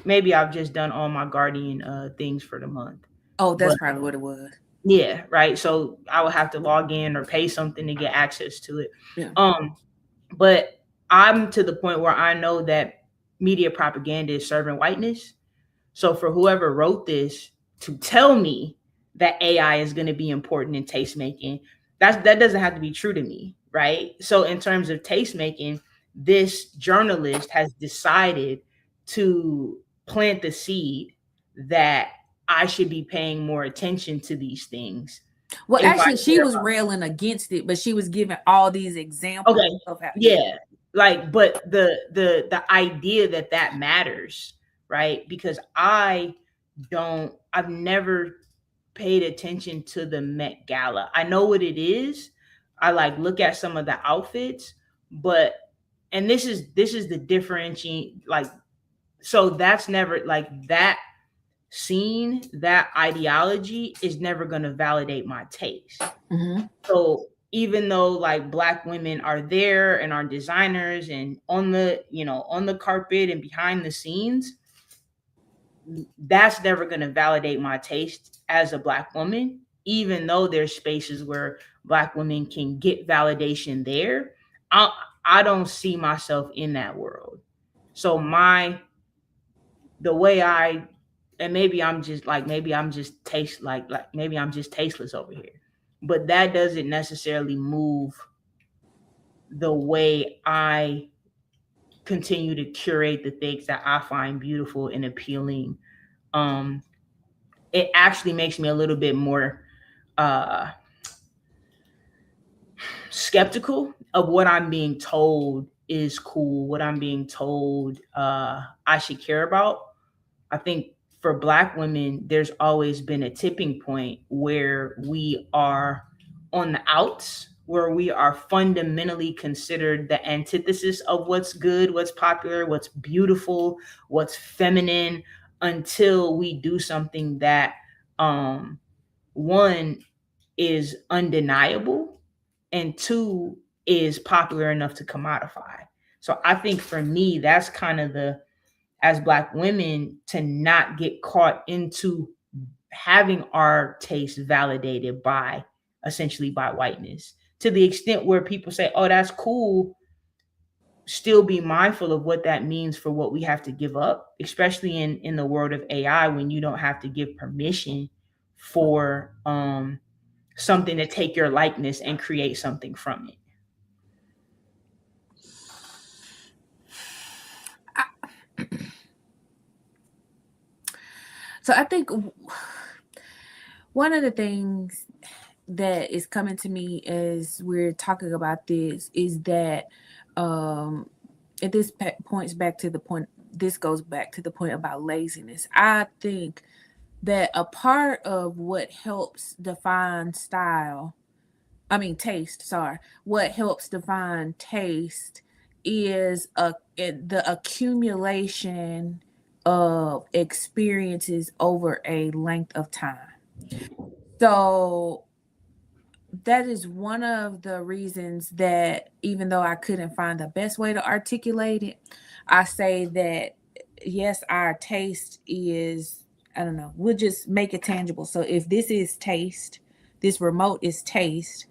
S3: Maybe I've just done all my Guardian things for the month,
S2: Oh,
S3: but
S2: that's probably what it was.
S3: yeah, right. So I would have to log in or pay something to get access to it.
S2: Yeah.
S3: But I'm to the point where I know that media propaganda is serving whiteness, So for whoever wrote this to tell me that AI is going to be important in tastemaking, that doesn't have to be true to me, right? So in terms of tastemaking, this journalist has decided to plant the seed that I should be paying more attention to these things.
S2: Well,
S3: If I
S2: actually, she
S3: care
S2: was
S3: about,
S2: railing against it, but she was giving all these examples
S3: okay,
S2: of how. Yeah.
S3: yeah, like, but the idea that that matters, right? Because I've never paid attention to the Met Gala. I know what it is. I like look at some of the outfits, but and this is the differentiating, like, so that's never like that scene, that ideology is never going to validate my taste.
S2: Mm-hmm.
S3: So even though like black women are there and are designers and on the, on the carpet and behind the scenes, that's never going to validate my taste as a black woman, even though there's spaces where black women can get validation there. I don't see myself in that world. So the way I, and maybe I'm just like, maybe I'm just maybe I'm just tasteless over here, but that doesn't necessarily move the way I continue to curate the things that I find beautiful and appealing. um it actually makes me a little bit more uh skeptical of what I'm being told is cool, what I'm being told I should care about. I think for black women, there's always been a tipping point where we are on the outs, where we are fundamentally considered the antithesis of what's good, what's popular, what's beautiful, what's feminine, until we do something that, one, is undeniable, and two, is popular enough to commodify. So I think for me, that's kind of the, as black women, to not get caught into having our taste validated by, essentially, by whiteness, to the extent where people say, oh, that's cool. Still be mindful of what that means for what we have to give up, especially in the world of AI, when you don't have to give permission for something to take your likeness and create something from it.
S2: So I think one of the things that is coming to me as we're talking about this is that, and this points back to the point, this goes back to the point about laziness. I think that a part of what helps define taste, what helps define taste is the accumulation of experiences over a length of time. So that is one of the reasons that, even though I couldn't find the best way to articulate it, I say that yes, our taste is, I don't know, we'll just make it tangible. So if this is taste, this remote is taste,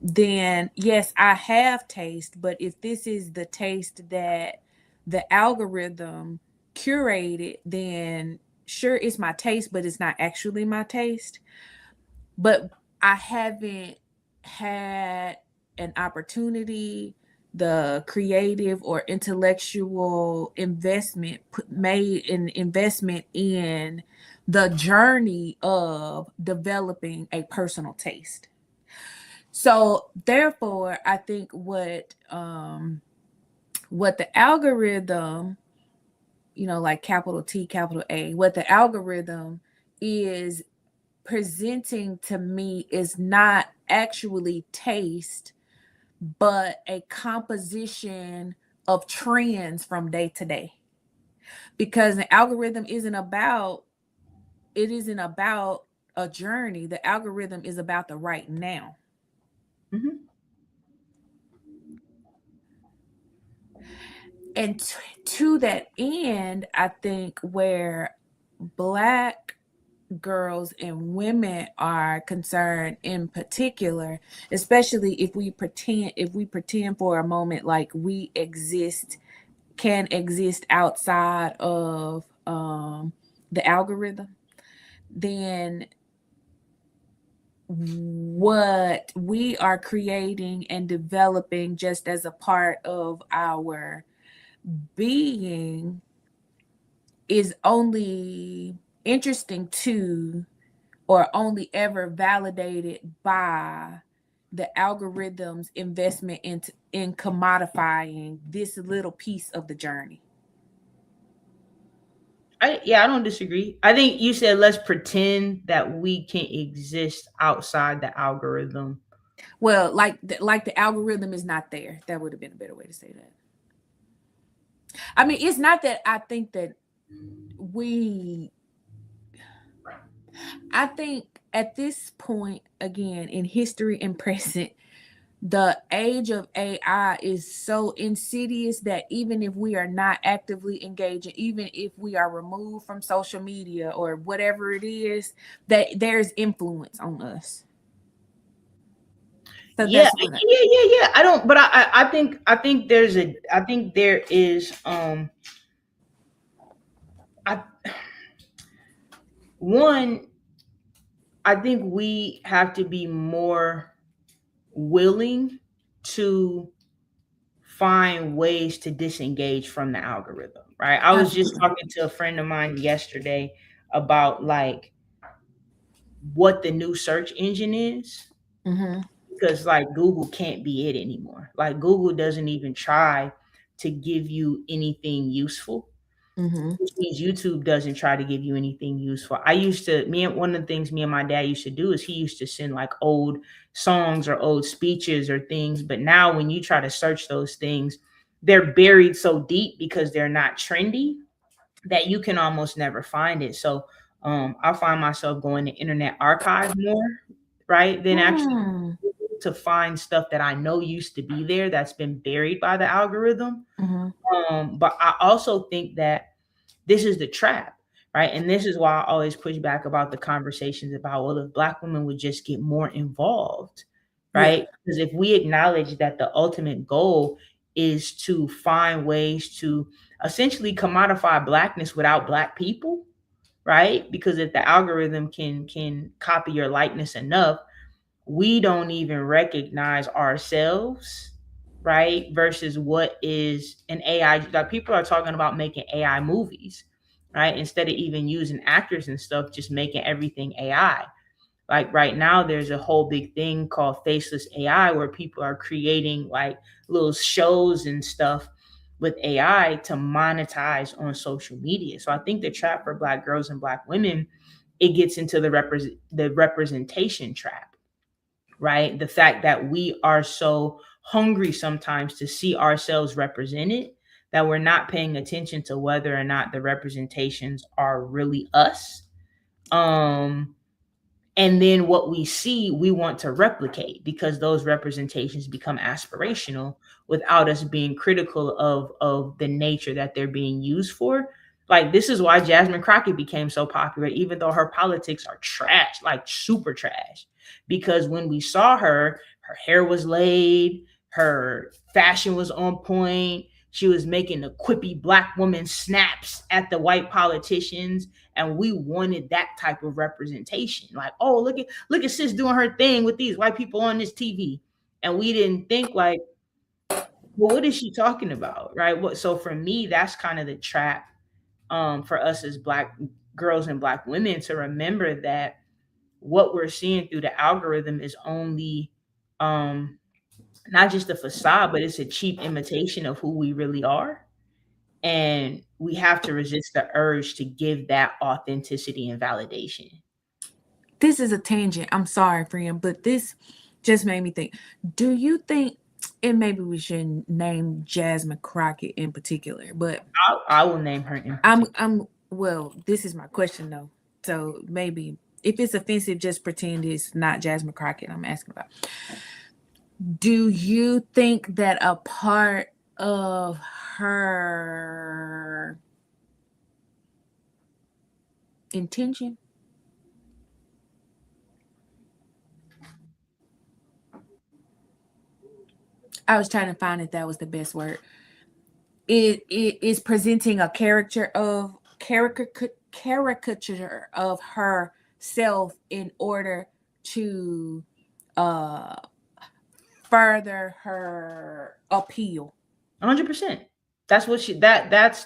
S2: then yes, I have taste. But if this is the taste that the algorithm curated, then sure, it's my taste, but it's not actually my taste. But I haven't had an opportunity, the creative or intellectual investment, made an investment in the journey of developing a personal taste. So therefore, I think what the algorithm, like capital T, capital A, what the algorithm is presenting to me is not actually taste, but a composition of trends from day to day. Because the algorithm isn't about a journey. The algorithm is about the right now.
S3: Mm-hmm.
S2: And to that end, I think where Black girls and women are concerned in particular, especially if we pretend for a moment like can exist outside of the algorithm, then what we are creating and developing just as a part of our being is only interesting to or only ever validated by the algorithm's investment in commodifying this little piece of the journey.
S3: I don't disagree. I think you said let's pretend that we can exist outside the algorithm.
S2: Well, like the algorithm is not there. That would have been a better way to say that. I mean, it's not that I think that we I think at this point again in history and present, the age of AI is so insidious that even if we are not actively engaging, even if we are removed from social media or whatever it is, that there's influence on us. So
S3: Yeah,
S2: that's what
S3: yeah. I don't, but I think there is I one I think we have to be more willing to find ways to disengage from the algorithm, right? I was just
S2: absolutely.
S3: talking to a friend of mine yesterday about like what the new search engine is,
S2: Mm-hmm.
S3: because like Google can't be it anymore. Like Google doesn't even try to give you anything useful,
S2: Mm-hmm.
S3: which means YouTube doesn't try to give you anything useful. One of the things me and my dad used to do is he used to send like old songs or old speeches or things. But now when you try to search those things, they're buried so deep because they're not trendy that you can almost never find it. So I find myself going to Internet Archive more, right? Than actually
S2: Mm-hmm.
S3: to find stuff that I know used to be there that's been buried by the algorithm.
S2: Mm-hmm.
S3: But I also think that this is the trap, right? And this is why I always push back about the conversations about, well, if Black women would just get more involved,
S2: Yeah.
S3: right? Because if we acknowledge that the ultimate goal is to find ways to essentially commodify Blackness without Black people, right? Because if the algorithm can copy your likeness enough, we don't even recognize ourselves, right? Versus what is an AI. Like people are talking about making AI movies, right? Instead of even using actors and stuff, just making everything AI. Like right now, there's a whole big thing called faceless AI where people are creating like little shows and stuff with AI to monetize on social media. So I think the trap for Black girls and Black women, it gets into the representation trap, right? The fact that we are so hungry sometimes to see ourselves represented that we're not paying attention to whether or not the representations are really us. Um, and then what we see, we want to replicate because those representations become aspirational without us being critical of the nature that they're being used for. Like this is why Jasmine Crockett became so popular, even though her politics are trash, like super trash. Because when we saw her, her hair was laid, her fashion was on point, she was making the quippy Black woman snaps at the white politicians, and we wanted that type of representation. Like, oh, look at sis doing her thing with these white people on this TV, and we didn't think like, well, what is she talking about, right? What? So for me, that's kind of the trap for us as Black girls and Black women to remember that what we're seeing through the algorithm is only um, not just a facade, but it's a cheap imitation of who we really are. And we have to resist the urge to give that authenticity and validation.
S2: This is a tangent. I'm sorry, friend, but this just made me think. Do you think, and maybe we should name Jasmine Crockett in particular, but
S3: I will name her in particular.
S2: I'm well, this is my question though. So maybe if it's offensive, just pretend it's not Jasmine Crockett I'm asking about. Do you think that a part of her intention, I was trying to find if that was the best word, it is presenting a caricature of herself in order to uh further her appeal.
S3: 100%. That's what that's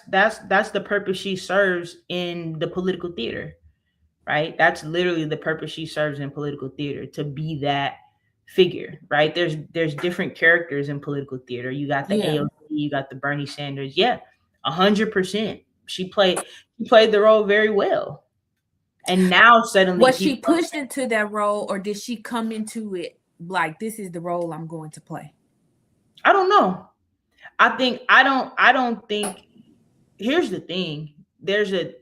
S3: the purpose she serves in the political theater, right? That's literally the purpose she serves in political theater, to be that figure, right? There's different characters in political theater. You got the
S2: Yeah.
S3: AOC, you got the Bernie Sanders. Yeah, 100%. She played the role very well, and now suddenly
S2: Was she
S3: people.
S2: pushed into that role, or did she come into it like, this is the role I'm going to play?
S3: I don't know. I don't think. Here's the thing. There's a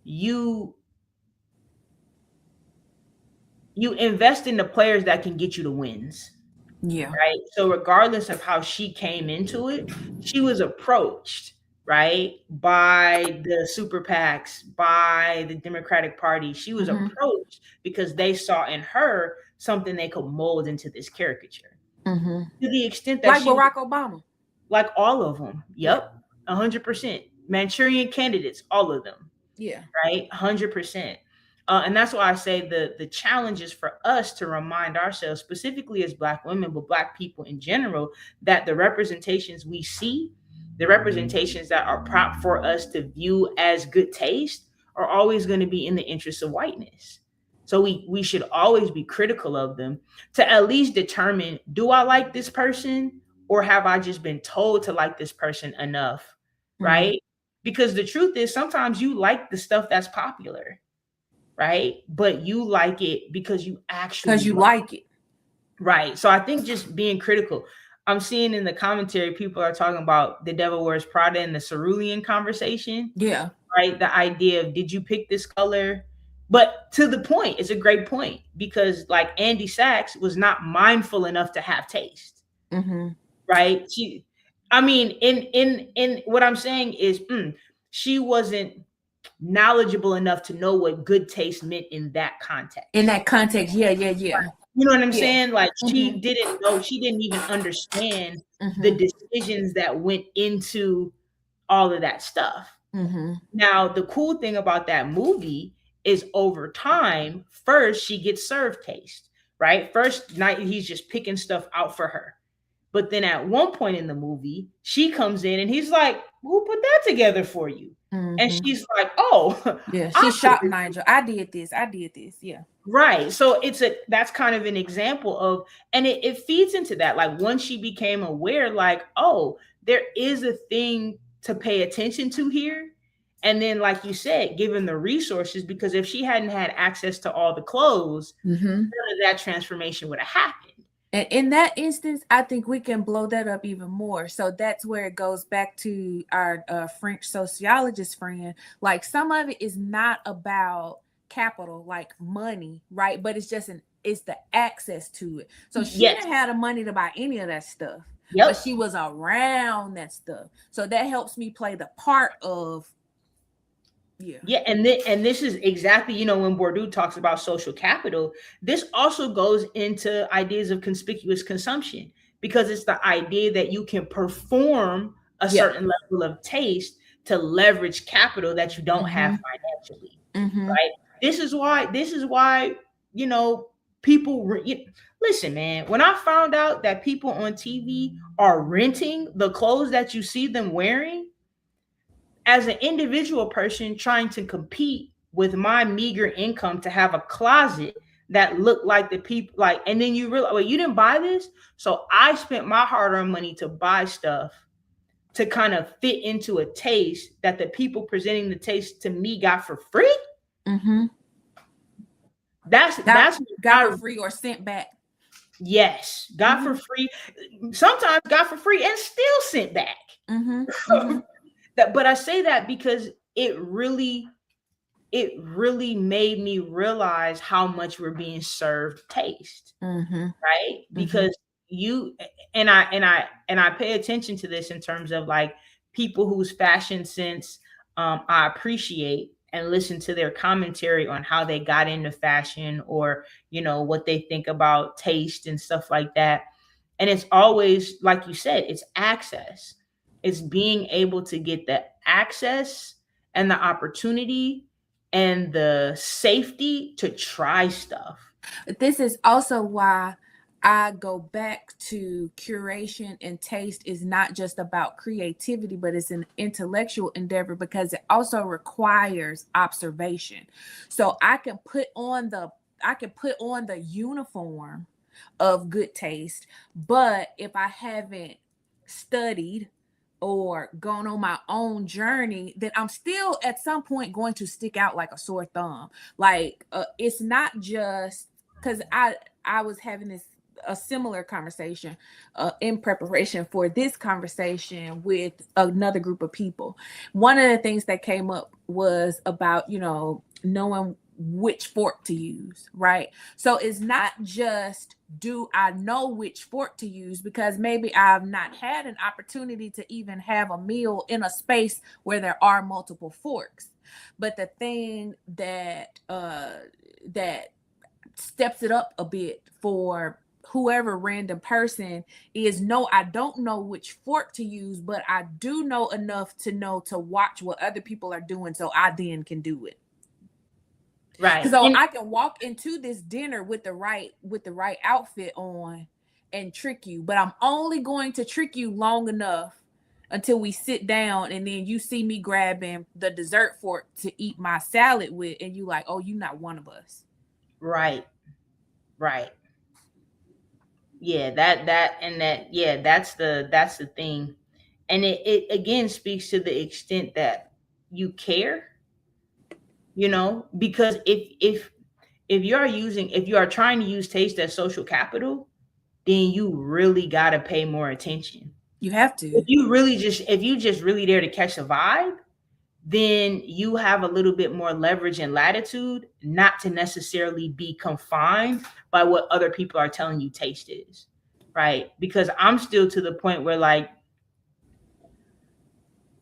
S3: you you invest in the players that can get you the wins.
S2: Yeah.
S3: Right. So regardless of how she came into it, she was approached, right, by the super PACs, by the Democratic Party. She was approached because they saw in her something they could mold into this caricature. To the extent that
S2: like Barack Obama.
S3: Like all of them. Yep. 100%. Manchurian candidates, all of them.
S2: Yeah.
S3: Right. 100%. And that's why I say the challenge is for us to remind ourselves, specifically as Black women, but Black people in general, that the representations we see, the representations that are prop for us to view as good taste, are always going to be in the interest of whiteness. So we should always be critical of them to at least determine, do I like this person, or have I just been told to like this person enough? Right? Because the truth is, sometimes you like the stuff that's popular. Right? But you like it because you actually
S2: like it.
S3: Right. So I think just being critical. I'm seeing in the commentary, people are talking about The Devil Wears Prada and the cerulean conversation.
S2: Yeah.
S3: Right. The idea of, did you pick this color? But to the point, it's a great point, because like Andy Sachs was not mindful enough to have taste. Right. In what I'm saying is, she wasn't knowledgeable enough to know what good taste meant in that context.
S2: Yeah.
S3: You know what I'm saying? Like, she didn't know, she didn't even understand the decisions that went into all of that stuff. Now, the cool thing about that movie is, over time, first she gets served taste, right? First night he's just picking stuff out for her. But then at one point in the movie, she comes in and he's like, who put that together for you? And she's like, oh,
S2: yeah, she shocked Nigel. I did this. Yeah.
S3: Right. So that's kind of an example of, and it feeds into that. Like, once she became aware, like, oh, there is a thing to pay attention to here. And then, like you said, given the resources, because if she hadn't had access to all the clothes, none of that transformation would have happened.
S2: And in that instance, I think we can blow that up even more. So that's where it goes back to our French sociologist friend. Like, some of it is not about capital, like money, right? But it's just it's the access to it. So she didn't have the money to buy any of that stuff, but she was around that stuff. So that helps me play the part of. Yeah,
S3: and this is exactly, when Bourdieu talks about social capital, this also goes into ideas of conspicuous consumption, because it's the idea that you can perform a certain level of taste to leverage capital that you don't have financially, right? This is why people listen, man. When I found out that people on TV are renting the clothes that you see them wearing, as an individual person trying to compete with my meager income to have a closet that looked like the people, like, and then you realize, well, you didn't buy this. So I spent my hard-earned money to buy stuff to kind of fit into a taste that the people presenting the taste to me got for free. That's
S2: got for free or sent back.
S3: Yes, got for free. Sometimes got for free and still sent back. But I say that because it really made me realize how much we're being served taste, right? Because I pay attention to this in terms of, like, people whose fashion sense I appreciate, and listen to their commentary on how they got into fashion, or what they think about taste and stuff like that. And it's always, like you said, it's access. It's being able to get the access and the opportunity and the safety to try stuff.
S2: This is also why I go back to curation and taste is not just about creativity, but it's an intellectual endeavor because it also requires observation. So I can put on the uniform of good taste, but if I haven't studied or gone on my own journey, then I'm still at some point going to stick out like a sore thumb. Like it's not just because I was having a similar conversation in preparation for this conversation with another group of people. One of the things that came up was about knowing which fork to use, right? So it's not just do I know which fork to use, because maybe I've not had an opportunity to even have a meal in a space where there are multiple forks. But the thing that steps it up a bit for whoever random person is, no, I don't know which fork to use, but I do know enough to know to watch what other people are doing so I then can do it.
S3: Right.
S2: So I can walk into this dinner with the right outfit on and trick you, but I'm only going to trick you long enough until we sit down, and then you see me grabbing the dessert fork to eat my salad with, and you like, oh, you're not one of us.
S3: Right. Yeah, that's the thing. And it again speaks to the extent that you care, because if you are trying to use taste as social capital, then you really got to pay more attention.
S2: You have to.
S3: If you just really there to catch a vibe, then you have a little bit more leverage and latitude not to necessarily be confined by what other people are telling you taste is, right? Because I'm still to the point where, like,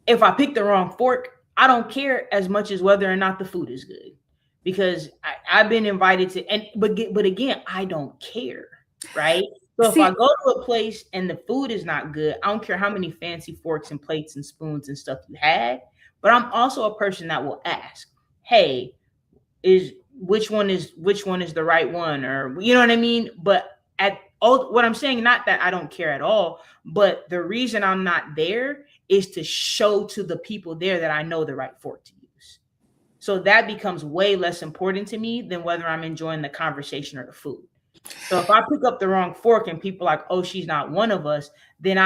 S3: if I pick the wrong fork, I don't care as much as whether or not the food is good, because I've been invited to, but again, I don't care, right? So if I go to a place and the food is not good, I don't care how many fancy forks and plates and spoons and stuff you had. But I'm also a person that will ask, "Hey, which one is the right one?" Or, you know what I mean? But what I'm saying, not that I don't care at all, but the reason I'm not there is to show to the people there that I know the right fork to use. So that becomes way less important to me than whether I'm enjoying the conversation or the food. So if I pick up the wrong fork and people are like, oh, she's not one of us, then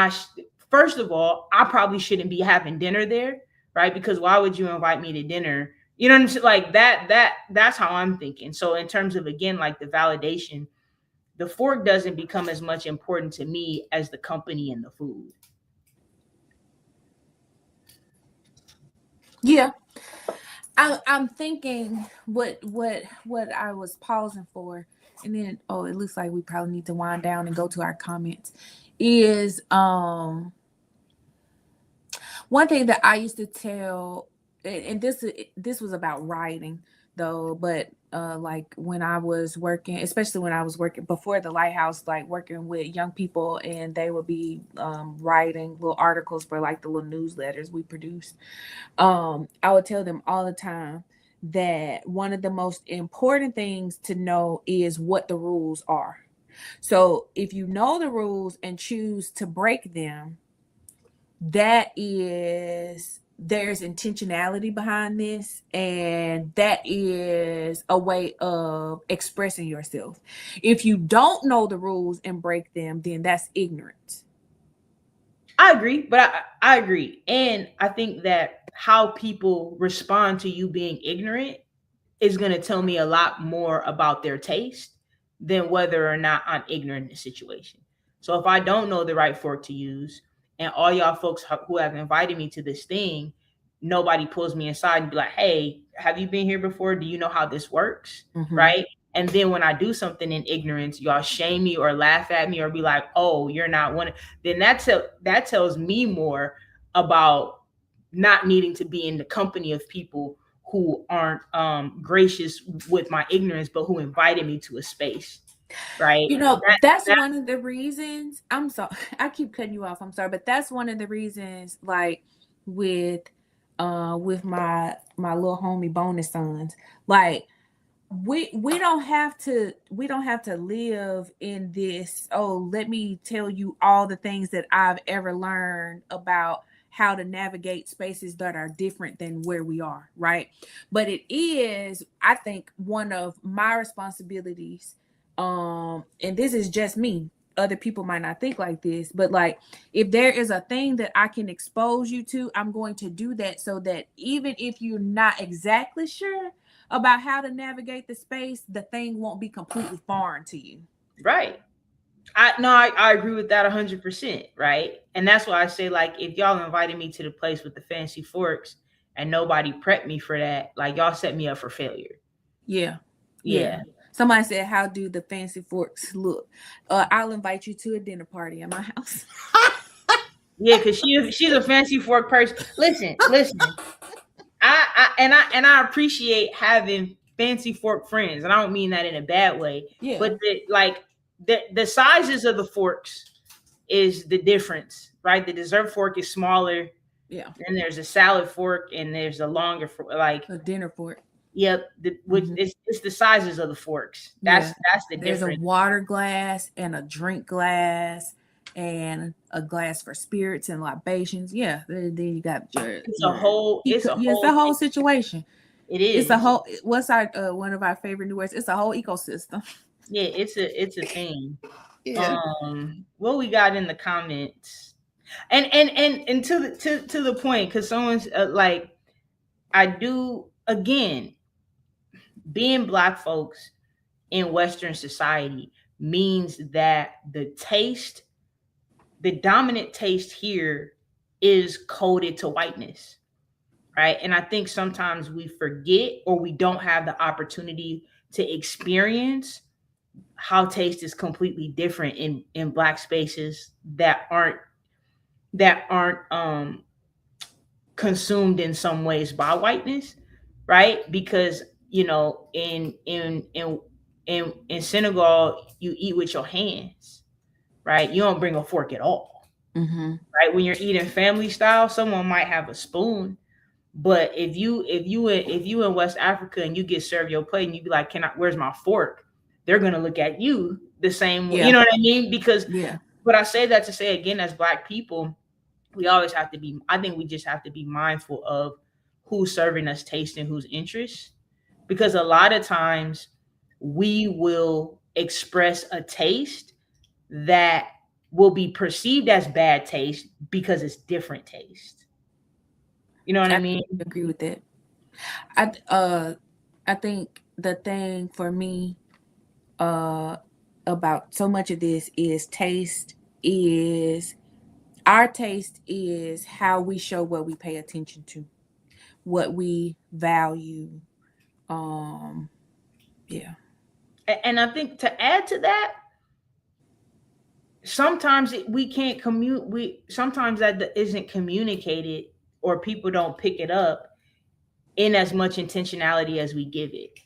S3: first of all, I probably shouldn't be having dinner there, right? Because why would you invite me to dinner? You know what I'm saying? Like that's how I'm thinking. So in terms of, again, like the validation, the fork doesn't become as much important to me as the company and the food.
S2: Yeah. I'm thinking what I was pausing for, and then it looks like we probably need to wind down and go to our comments, is one thing that I used to tell, and this was about writing though, but like when I was working, especially when I was working before the Lighthouse, like working with young people, and they would be writing little articles for like the little newsletters we produced. I would tell them all the time that one of the most important things to know is what the rules are. So if you know the rules and choose to break them, there's intentionality behind this, and that is a way of expressing yourself. If you don't know the rules and break them, then that's ignorance.
S3: I agree, but I agree. And I think that how people respond to you being ignorant is going to tell me a lot more about their taste than whether or not I'm ignorant in the situation. So if I don't know the right fork to use, and all y'all folks who have invited me to this thing, nobody pulls me aside and be like, hey, have you been here before? Do you know how this works? Mm-hmm. Right? And then when I do something in ignorance, y'all shame me or laugh at me or be like, oh, you're not one. Then that tells me more about not needing to be in the company of people who aren't gracious with my ignorance, but who invited me to a space. Right.
S2: That's one of the reasons. I'm sorry, I keep cutting you off. I'm sorry, but that's one of the reasons, like with with my little homie bonus sons. Like we don't have to live in this, oh, let me tell you all the things that I've ever learned about how to navigate spaces that are different than where we are, right? But it is, I think, one of my responsibilities, and this is just me, other people might not think like this, but like, if there is a thing that I can expose you to, I'm going to do that, so that even if you're not exactly sure about how to navigate the space, the thing won't be completely foreign to you.
S3: Right. I agree with that 100%. Right. And that's why I say, like, if y'all invited me to the place with the fancy forks and nobody prepped me for that, like, y'all set me up for failure.
S2: Yeah.
S3: Yeah.
S2: Somebody said, how do the fancy forks look? I'll invite you to a dinner party at my house.
S3: Yeah, because she's a fancy fork person. Listen. I appreciate having fancy fork friends, and I don't mean that in a bad way.
S2: Yeah.
S3: But the sizes of the forks is the difference, right? The dessert fork is smaller.
S2: Yeah.
S3: And there's a salad fork, and there's a longer fork, like
S2: a dinner fork.
S3: Yep, it's the sizes of the forks. That's the
S2: There's
S3: difference.
S2: A water glass and a drink glass and a glass for spirits and libations. Yeah, then you got
S3: it's a whole
S2: situation.
S3: It is.
S2: It's a whole. What's our one of our favorite new words? It's a whole ecosystem.
S3: Yeah, it's a thing.
S2: Yeah.
S3: What we got in the comments, and to the point, because someone's like, I do, again, being Black folks in Western society means that the dominant taste here is coded to whiteness, right? And I think sometimes we forget, or we don't have the opportunity to experience how taste is completely different in Black spaces that aren't consumed in some ways by whiteness, right? Because in Senegal, you eat with your hands, right? You don't bring a fork at all, right? When you're eating family style, someone might have a spoon, but if you in West Africa and you get served your plate and you be like, where's my fork? They're gonna look at you the same way, you know what I mean? Because but I say that to say, again, as Black people, we always have to be, I think we just have to be mindful of who's serving us taste and whose interests. Because a lot of times we will express a taste that will be perceived as bad taste because it's different taste. You know what I mean?
S2: I agree with that. I think the thing for me about so much of this is taste is our taste is how we show what we pay attention to, what we value. Yeah.
S3: And I think to add to that, sometimes we can't sometimes that isn't communicated, or people don't pick it up in as much intentionality as we give it,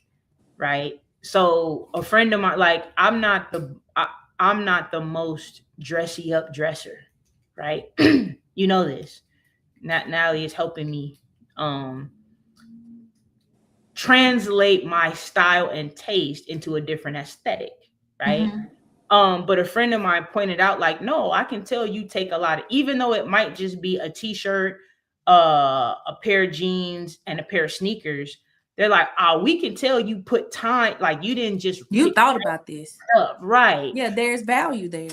S3: right? So a friend of mine, like, I'm not the most dressy up dresser, right? You know this. Natalie is helping me translate my style and taste into a different aesthetic, right? But a friend of mine pointed out, like, no, I can tell you take a lot of, even though it might just be a t-shirt, a pair of jeans, and a pair of sneakers. They're like, we can tell you put time, like, you didn't just
S2: thought about this
S3: up, right?
S2: Yeah, there's value there.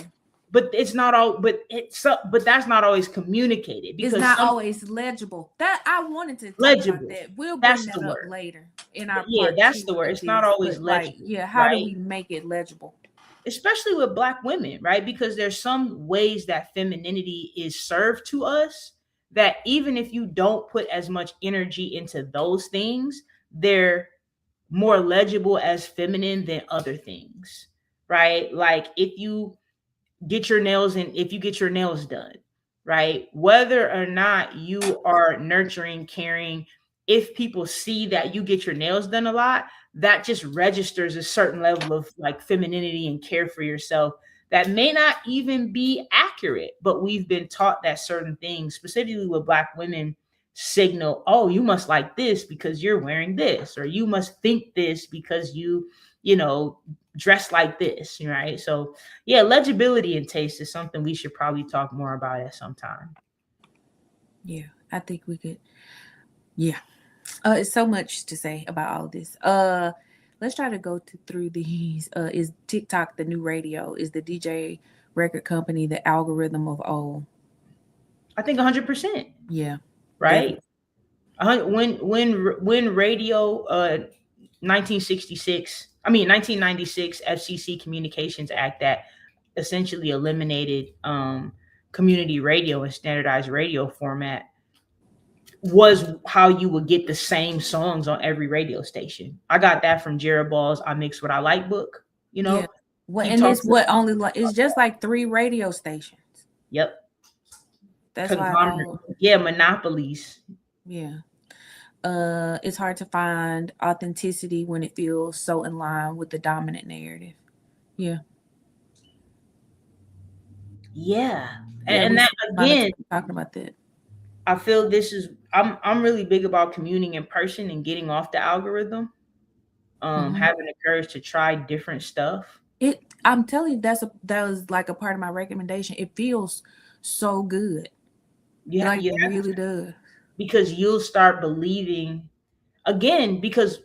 S3: But it's not all. But that's not always communicated, because
S2: it's not always legible. That I wanted to talk
S3: legible.
S2: About that. We'll bring that up later in our
S3: part. That's the word. It's not always legible.
S2: Like, how do we make it legible?
S3: Especially with Black women, right? Because there's some ways that femininity is served to us that even if you don't put as much energy into those things, they're more legible as feminine than other things, right? Like if you get your nails done, right? Whether or not you are nurturing, caring, if people see that you get your nails done a lot, that just registers a certain level of like femininity and care for yourself that may not even be accurate. But we've been taught that certain things, specifically with Black women, signal, oh, you must like this because you're wearing this, or you must think this because you know, dress like this, right? So yeah, legibility and taste is something we should probably talk more about at some time.
S2: Yeah, I think we could. Yeah. It's so much to say about all of this. Let's try to go through these. Is TikTok the new radio? Is the DJ record company the algorithm of old?
S3: I think 100%.
S2: Yeah,
S3: Right.
S2: definitely.
S3: When radio 1966, I mean 1996 FCC Communications Act that essentially eliminated community radio and standardized radio format, was how you would get the same songs on every radio station. I got that from Jared Ball's I Mix What I Like book. You
S2: Yeah.
S3: know,
S2: Well,
S3: he
S2: and
S3: talks.
S2: it's what only like it's just like 3 radio stations.
S3: Yep.
S2: That's why
S3: Conglomerate. Yeah, monopolies.
S2: yeah. It's hard to find authenticity when it feels so in line with the dominant narrative. Yeah.
S3: Yeah.
S2: Yeah,
S3: And
S2: we
S3: that
S2: kind of
S3: again,
S2: talking about that.
S3: I feel this is I'm really big about communing in person and getting off the algorithm.
S2: Mhm.
S3: Having the courage to try different stuff.
S2: I'm telling you, that was like a part of my recommendation. It feels so good.
S3: Yeah,
S2: Like
S3: yeah,
S2: it really does.
S3: because you'll start believing again, because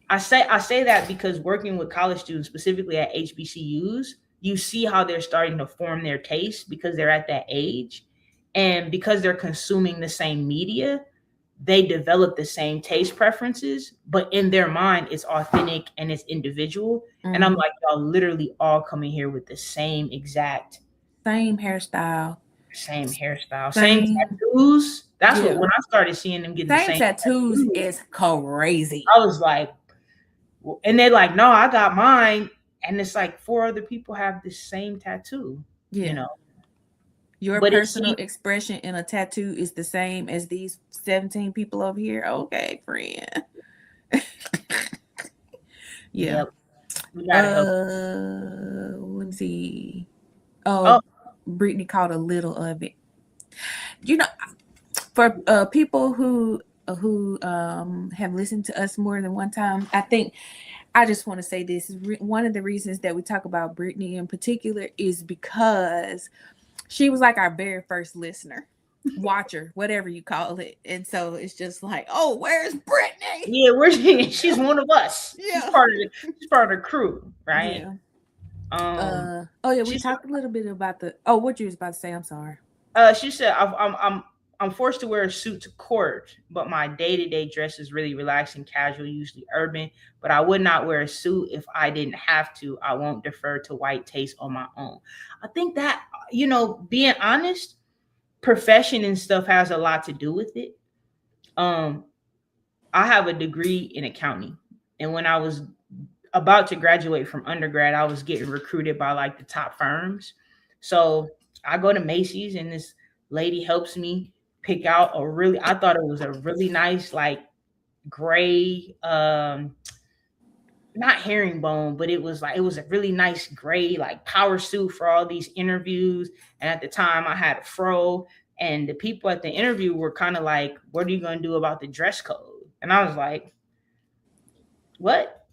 S3: I say that because working with college students, specifically at HBCUs, you see how they're starting to form their taste because they're at that age. And because they're consuming the same media, they develop the same taste preferences, but in their mind, it's authentic and it's individual. And I'm
S2: Mhm.
S3: like, y'all literally all coming here with the same exact,
S2: Same hairstyle.
S3: same hairstyle, same
S2: Same.
S3: tattoos. That's what,
S2: Yeah.
S3: when I started seeing them getting the
S2: Same
S3: same
S2: tattoos
S3: tattoos,
S2: is crazy.
S3: I was like, and they're like, no, I got mine. And it's like 4 other people have the same tattoo, you
S2: Yeah.
S3: know.
S2: Your
S3: But
S2: personal expression in a tattoo is the same as these 17 people over here. Okay, friend. Yeah.
S3: yep, we gotta help.
S2: Let me see. Oh,
S3: Oh,
S2: Brittany caught a little of it. You know, for people who have listened to us more than one time, I think I just want to say this. One of the reasons that we talk about Brittany in particular is because she was like our very first listener, watcher, whatever you call it. And so it's just like, oh, where's Brittany?
S3: yeah, she's one of us.
S2: Yeah.
S3: She's part of the crew, right?
S2: Yeah.
S3: Um,
S2: Oh yeah, we
S3: she's
S2: talked a little bit about what you was about to say. I'm sorry.
S3: She said, I'm forced to wear a suit to court, but my day-to-day dress is really relaxed and casual, usually urban. But I would not wear a suit if I didn't have to. I won't defer to white taste on my own. I think that, being honest, profession and stuff has a lot to do with it. I have a degree in accounting, and when I was about to graduate from undergrad, I was getting recruited by like the top firms. So I go to Macy's, and this lady helps me pick out I thought it was a really nice, like gray, not herringbone, but it was a really nice gray, like power suit for all these interviews. And at the time I had a fro, and the people at the interview were kind of like, what are you going to do about the dress code? And I was like, what?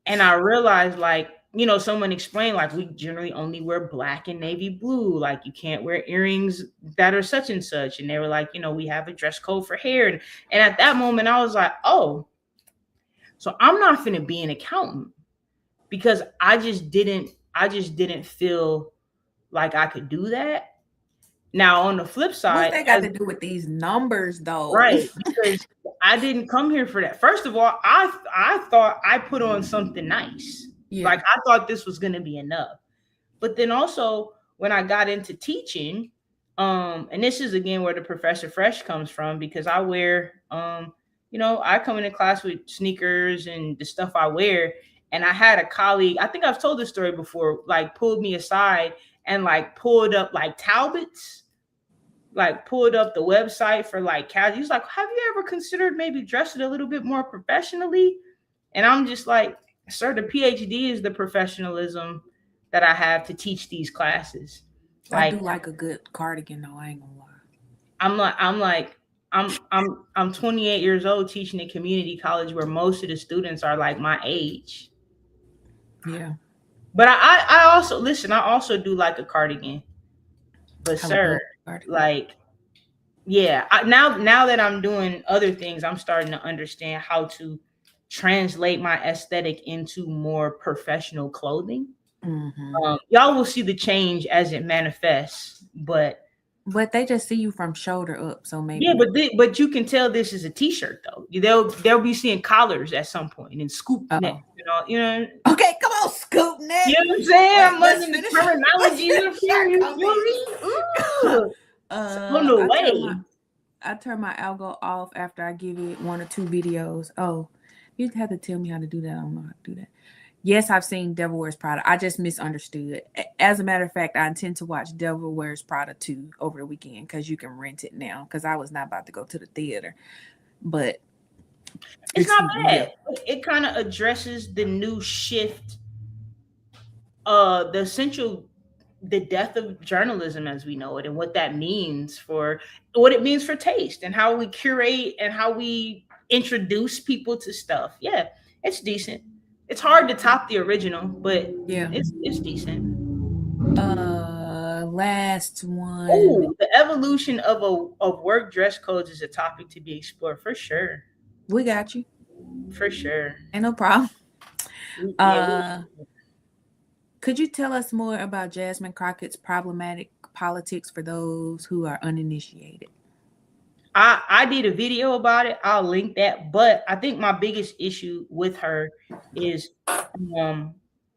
S3: And I realized, like, someone explained, like, we generally only wear black and navy blue. Like, you can't wear earrings that are such and such. And they were like, we have a dress code for hair. And at that moment, I was like, oh, so I'm not finna be an accountant, because I just didn't feel like I could do that. Now, on the flip side,
S2: What's that got to do with these numbers, though?
S3: right, because I didn't come here for that. First of all, I thought I put on something nice.
S2: Yeah.
S3: Like, I thought this was going to be enough. But then also, when I got into teaching, and this is again where the Professor Fresh comes from, because I wear, I come into class with sneakers and the stuff I wear. And I had a colleague, I think I've told this story before, like pulled me aside and like pulled up like Talbot's, like pulled up the website for like casual. He's like, have you ever considered maybe dressing a little bit more professionally? And I'm just like, sir, the PhD is the professionalism that I have to teach these classes.
S2: I do like a good cardigan, though. I ain't gonna lie.
S3: I'm like, I'm 28 years old teaching in community college where most of the students are like my age.
S2: Yeah.
S3: But I also listen, I also do like a cardigan. But
S2: I love
S3: sir,
S2: cardigan.
S3: like yeah, now that I'm doing other things, I'm starting to understand how to translate my aesthetic into more professional clothing.
S2: Mm-hmm.
S3: Y'all will see the change as it manifests, but
S2: But they just see you from shoulder up, so
S3: yeah,
S2: maybe.
S3: but you can tell this is a t-shirt though. They'll be seeing collars at some point and scoop neck,
S2: Oh.
S3: you know.
S2: Okay, come on, scoop neck.
S3: You know what I'm saying?
S2: Wait,
S3: I'm
S2: let's
S3: learning the
S2: finish. Let's
S3: terminology up
S2: finish
S3: here.
S2: our
S3: You feel
S2: comment.
S3: me? Ooh, it's on the way.
S2: I turn my algo off after I give it 1 or 2 videos. Oh, you'd have to tell me how to do that. I don't know how to do that. Yes, I've seen Devil Wears Prada. I just misunderstood. As a matter of fact, I intend to watch Devil Wears Prada 2 over the weekend because you can rent it now. Because I was not about to go to the theater, but
S3: It's not
S2: yeah,
S3: bad. It kind of addresses the new shift, the essential, the death of journalism as we know it, and what that means for what it means for taste and how we curate and how we introduce people to stuff. Yeah, it's decent. It's hard to top the original, but
S2: yeah.
S3: it's decent.
S2: Last one.
S3: Oh, the evolution of work dress codes is a topic to be explored for sure.
S2: We got you.
S3: For sure.
S2: Ain't no problem.
S3: Yeah,
S2: Could you tell us more about Jasmine Crockett's problematic politics for those who are uninitiated?
S3: I did a video about it. I'll link that. But I think my biggest issue with her is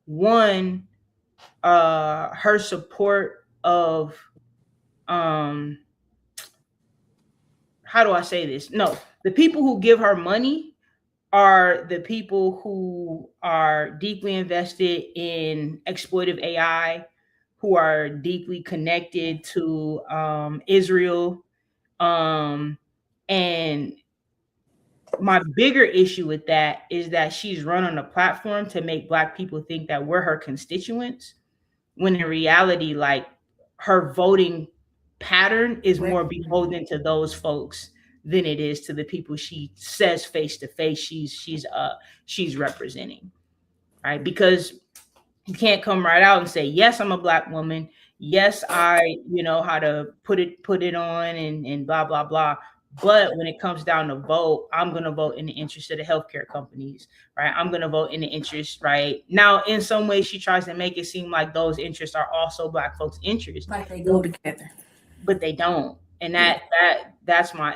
S3: one, her support of how do I say this? No, the people who give her money are the people who are deeply invested in exploitive AI, who are deeply connected to Israel. And my bigger issue with that is that she's run on a platform to make Black people think that we're her constituents, when in reality, like, her voting pattern is more beholden to those folks than it is to the people she says face to face she's representing, right? Because you can't come right out and say, yes, I'm a Black woman, yes, I know how to put it on and blah blah blah. But when it comes down to vote, I'm going to vote in the interest of the healthcare companies, right? I'm going to vote in the interest, right? Now, in some ways, she tries to make it seem like those interests are also Black folks' interests.
S2: Like they go together.
S3: But they don't. And that's my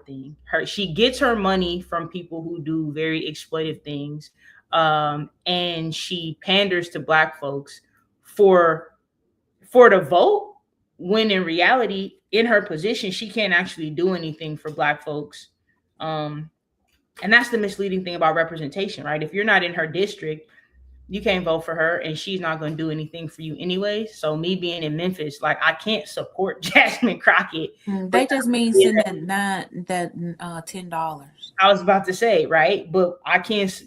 S3: thing. She gets her money from people who do very exploitive things. And she panders to Black folks for the vote, when in reality, in her position, she can't actually do anything for Black folks. And that's the misleading thing about representation, right? If you're not in her district, you can't vote for her, and she's not going to do anything for you anyway. So me being in Memphis, like, I can't support Jasmine Crockett.
S2: They just mean send that $10.
S3: I was about to say, right? But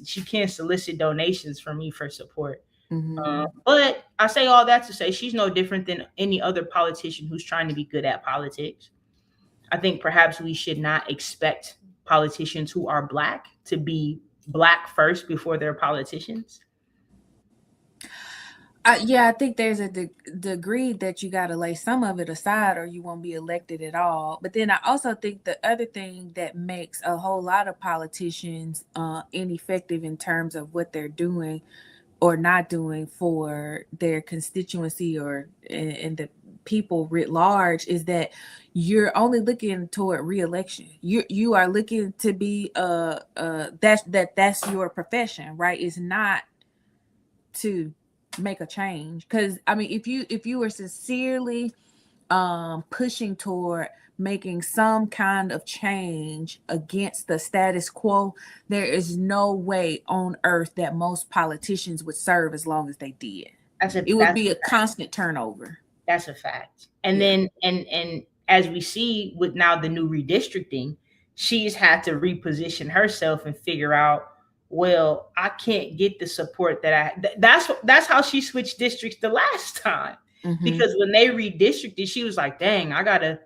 S3: she can't solicit donations from me for support.
S2: Mm-hmm.
S3: But I say all that to say she's no different than any other politician who's trying to be good at politics. I think perhaps we should not expect politicians who are Black to be Black first before they're politicians.
S2: Yeah, I think there's a degree that you got to lay some of it aside or you won't be elected at all. But then I also think the other thing that makes a whole lot of politicians ineffective in terms of what they're doing or not doing for their constituency or and the people writ large is that you're only looking toward re-election. You are looking to be that's your profession, right? It's not to make a change. Because I mean, if you were sincerely pushing toward making some kind of change against the status quo, there is no way on earth that most politicians would serve as long as they did. It would be a constant turnover.
S3: That's a fact. And then and as we see with now the new redistricting, she's had to reposition herself and figure out, well, I can't get the support that that's how she switched districts the last time. Mm-hmm. Because when they redistricted, she was like, dang, I gotta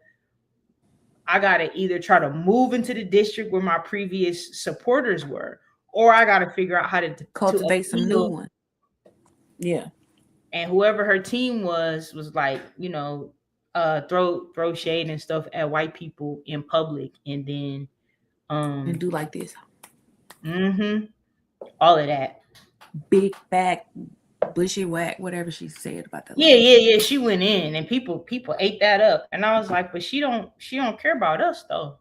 S3: I gotta either try to move into the district where my previous supporters were, or I gotta figure out how to
S2: Cultivate some new
S3: appeal.
S2: one. Yeah.
S3: And whoever her team was like, throw shade and stuff at white people in public, and then
S2: And do like this.
S3: All of that.
S2: Big fat bushy whack, whatever she said about that.
S3: Yeah. She went in, and people ate that up, and I was like, but she don't care about us though.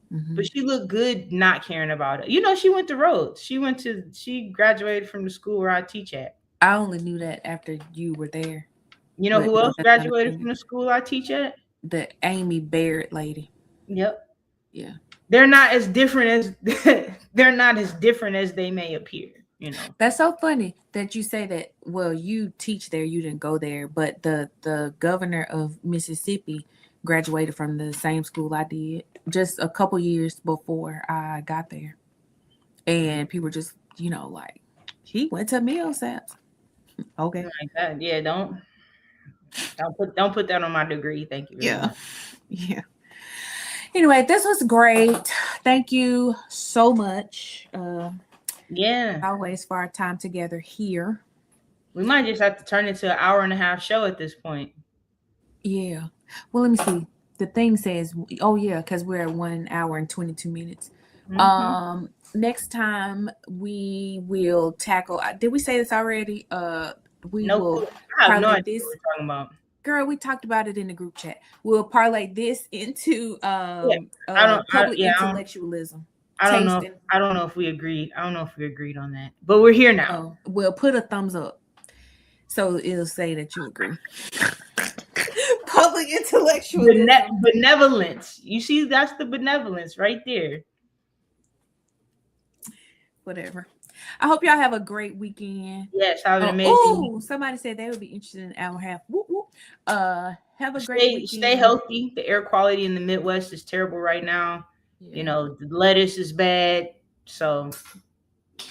S3: But she looked good not caring about it. She went to Rhodes. She graduated from the school where I teach at.
S2: I only knew that after you were there.
S3: You know who else graduated from the school I teach at?
S2: The Amy Barrett lady.
S3: Yep.
S2: Yeah.
S3: They're not as different as they may appear.
S2: That's so funny that you say that. Well, you teach there, you didn't go there, but the governor of Mississippi graduated from the same school I did just a couple years before I got there. And people were just, like, he went to Millsaps. Okay.
S3: Like that. Yeah, don't put that on my degree. Thank you.
S2: Yeah. Anyway, this was great. Thank you so much. Always for our time together here.
S3: We might just have to turn it to an 1.5-hour show at this point.
S2: Yeah. Well, let me see. The thing says, because we're at 1 hour and 22 minutes. Next time we will tackle. Did we say this already? We will.
S3: I have no idea what we're talking about.
S2: Girl, we talked about it in the group chat. We'll parlay this into public intellectualism.
S3: I don't know if we agreed. I don't know if we agreed on that, but we're here now.
S2: We'll put a thumbs up, so it'll say that you agree. Public intellectualism,
S3: benevolence. You see, that's the benevolence right there.
S2: Whatever. I hope y'all have a great weekend.
S3: Yes, have an amazing.
S2: Oh, somebody said they would be interested in an hour and a half. Whoop, whoop. Have a great weekend.
S3: Stay healthy. The air quality in the Midwest is terrible right now. Yeah. The lettuce is bad. So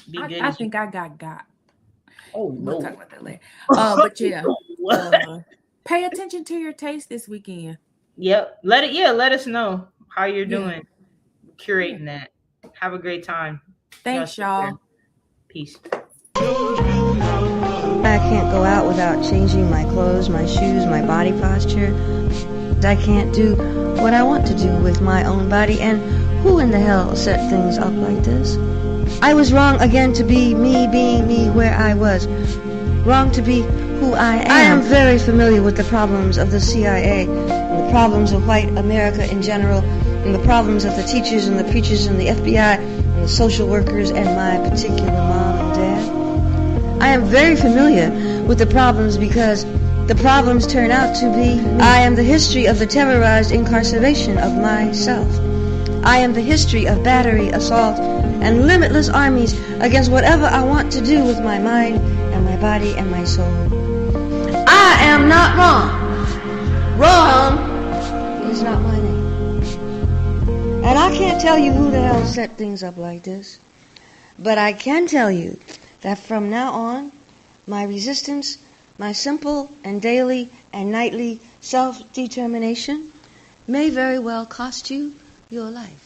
S3: be good.
S2: I think I got.
S3: Oh no.
S2: We'll talk about that later. But yeah. Pay attention to your taste this weekend.
S3: Yep. Let us know how you're doing. Curating that. Have a great time.
S2: Thanks, y'all.
S3: Peace.
S1: I can't go out without changing my clothes, my shoes, my body posture. I can't do what I want to do with my own body, and who in the hell set things up like this? I was wrong again to be me being me where I was. Wrong to be who I am. I am very familiar with the problems of the CIA, and the problems of white America in general, and the problems of the teachers and the preachers and the FBI, and the social workers, and my particular mom and dad. I am very familiar with the problems because the problems turn out to be me. I am the history of the terrorized incarceration of myself. I am the history of battery, assault, and limitless armies against whatever I want to do with my mind and my body and my soul. I am not wrong. Wrong is not my name. And I can't tell you who the hell set things up like this, but I can tell you that from now on, my resistance, my simple and daily and nightly self-determination may very well cost you your life.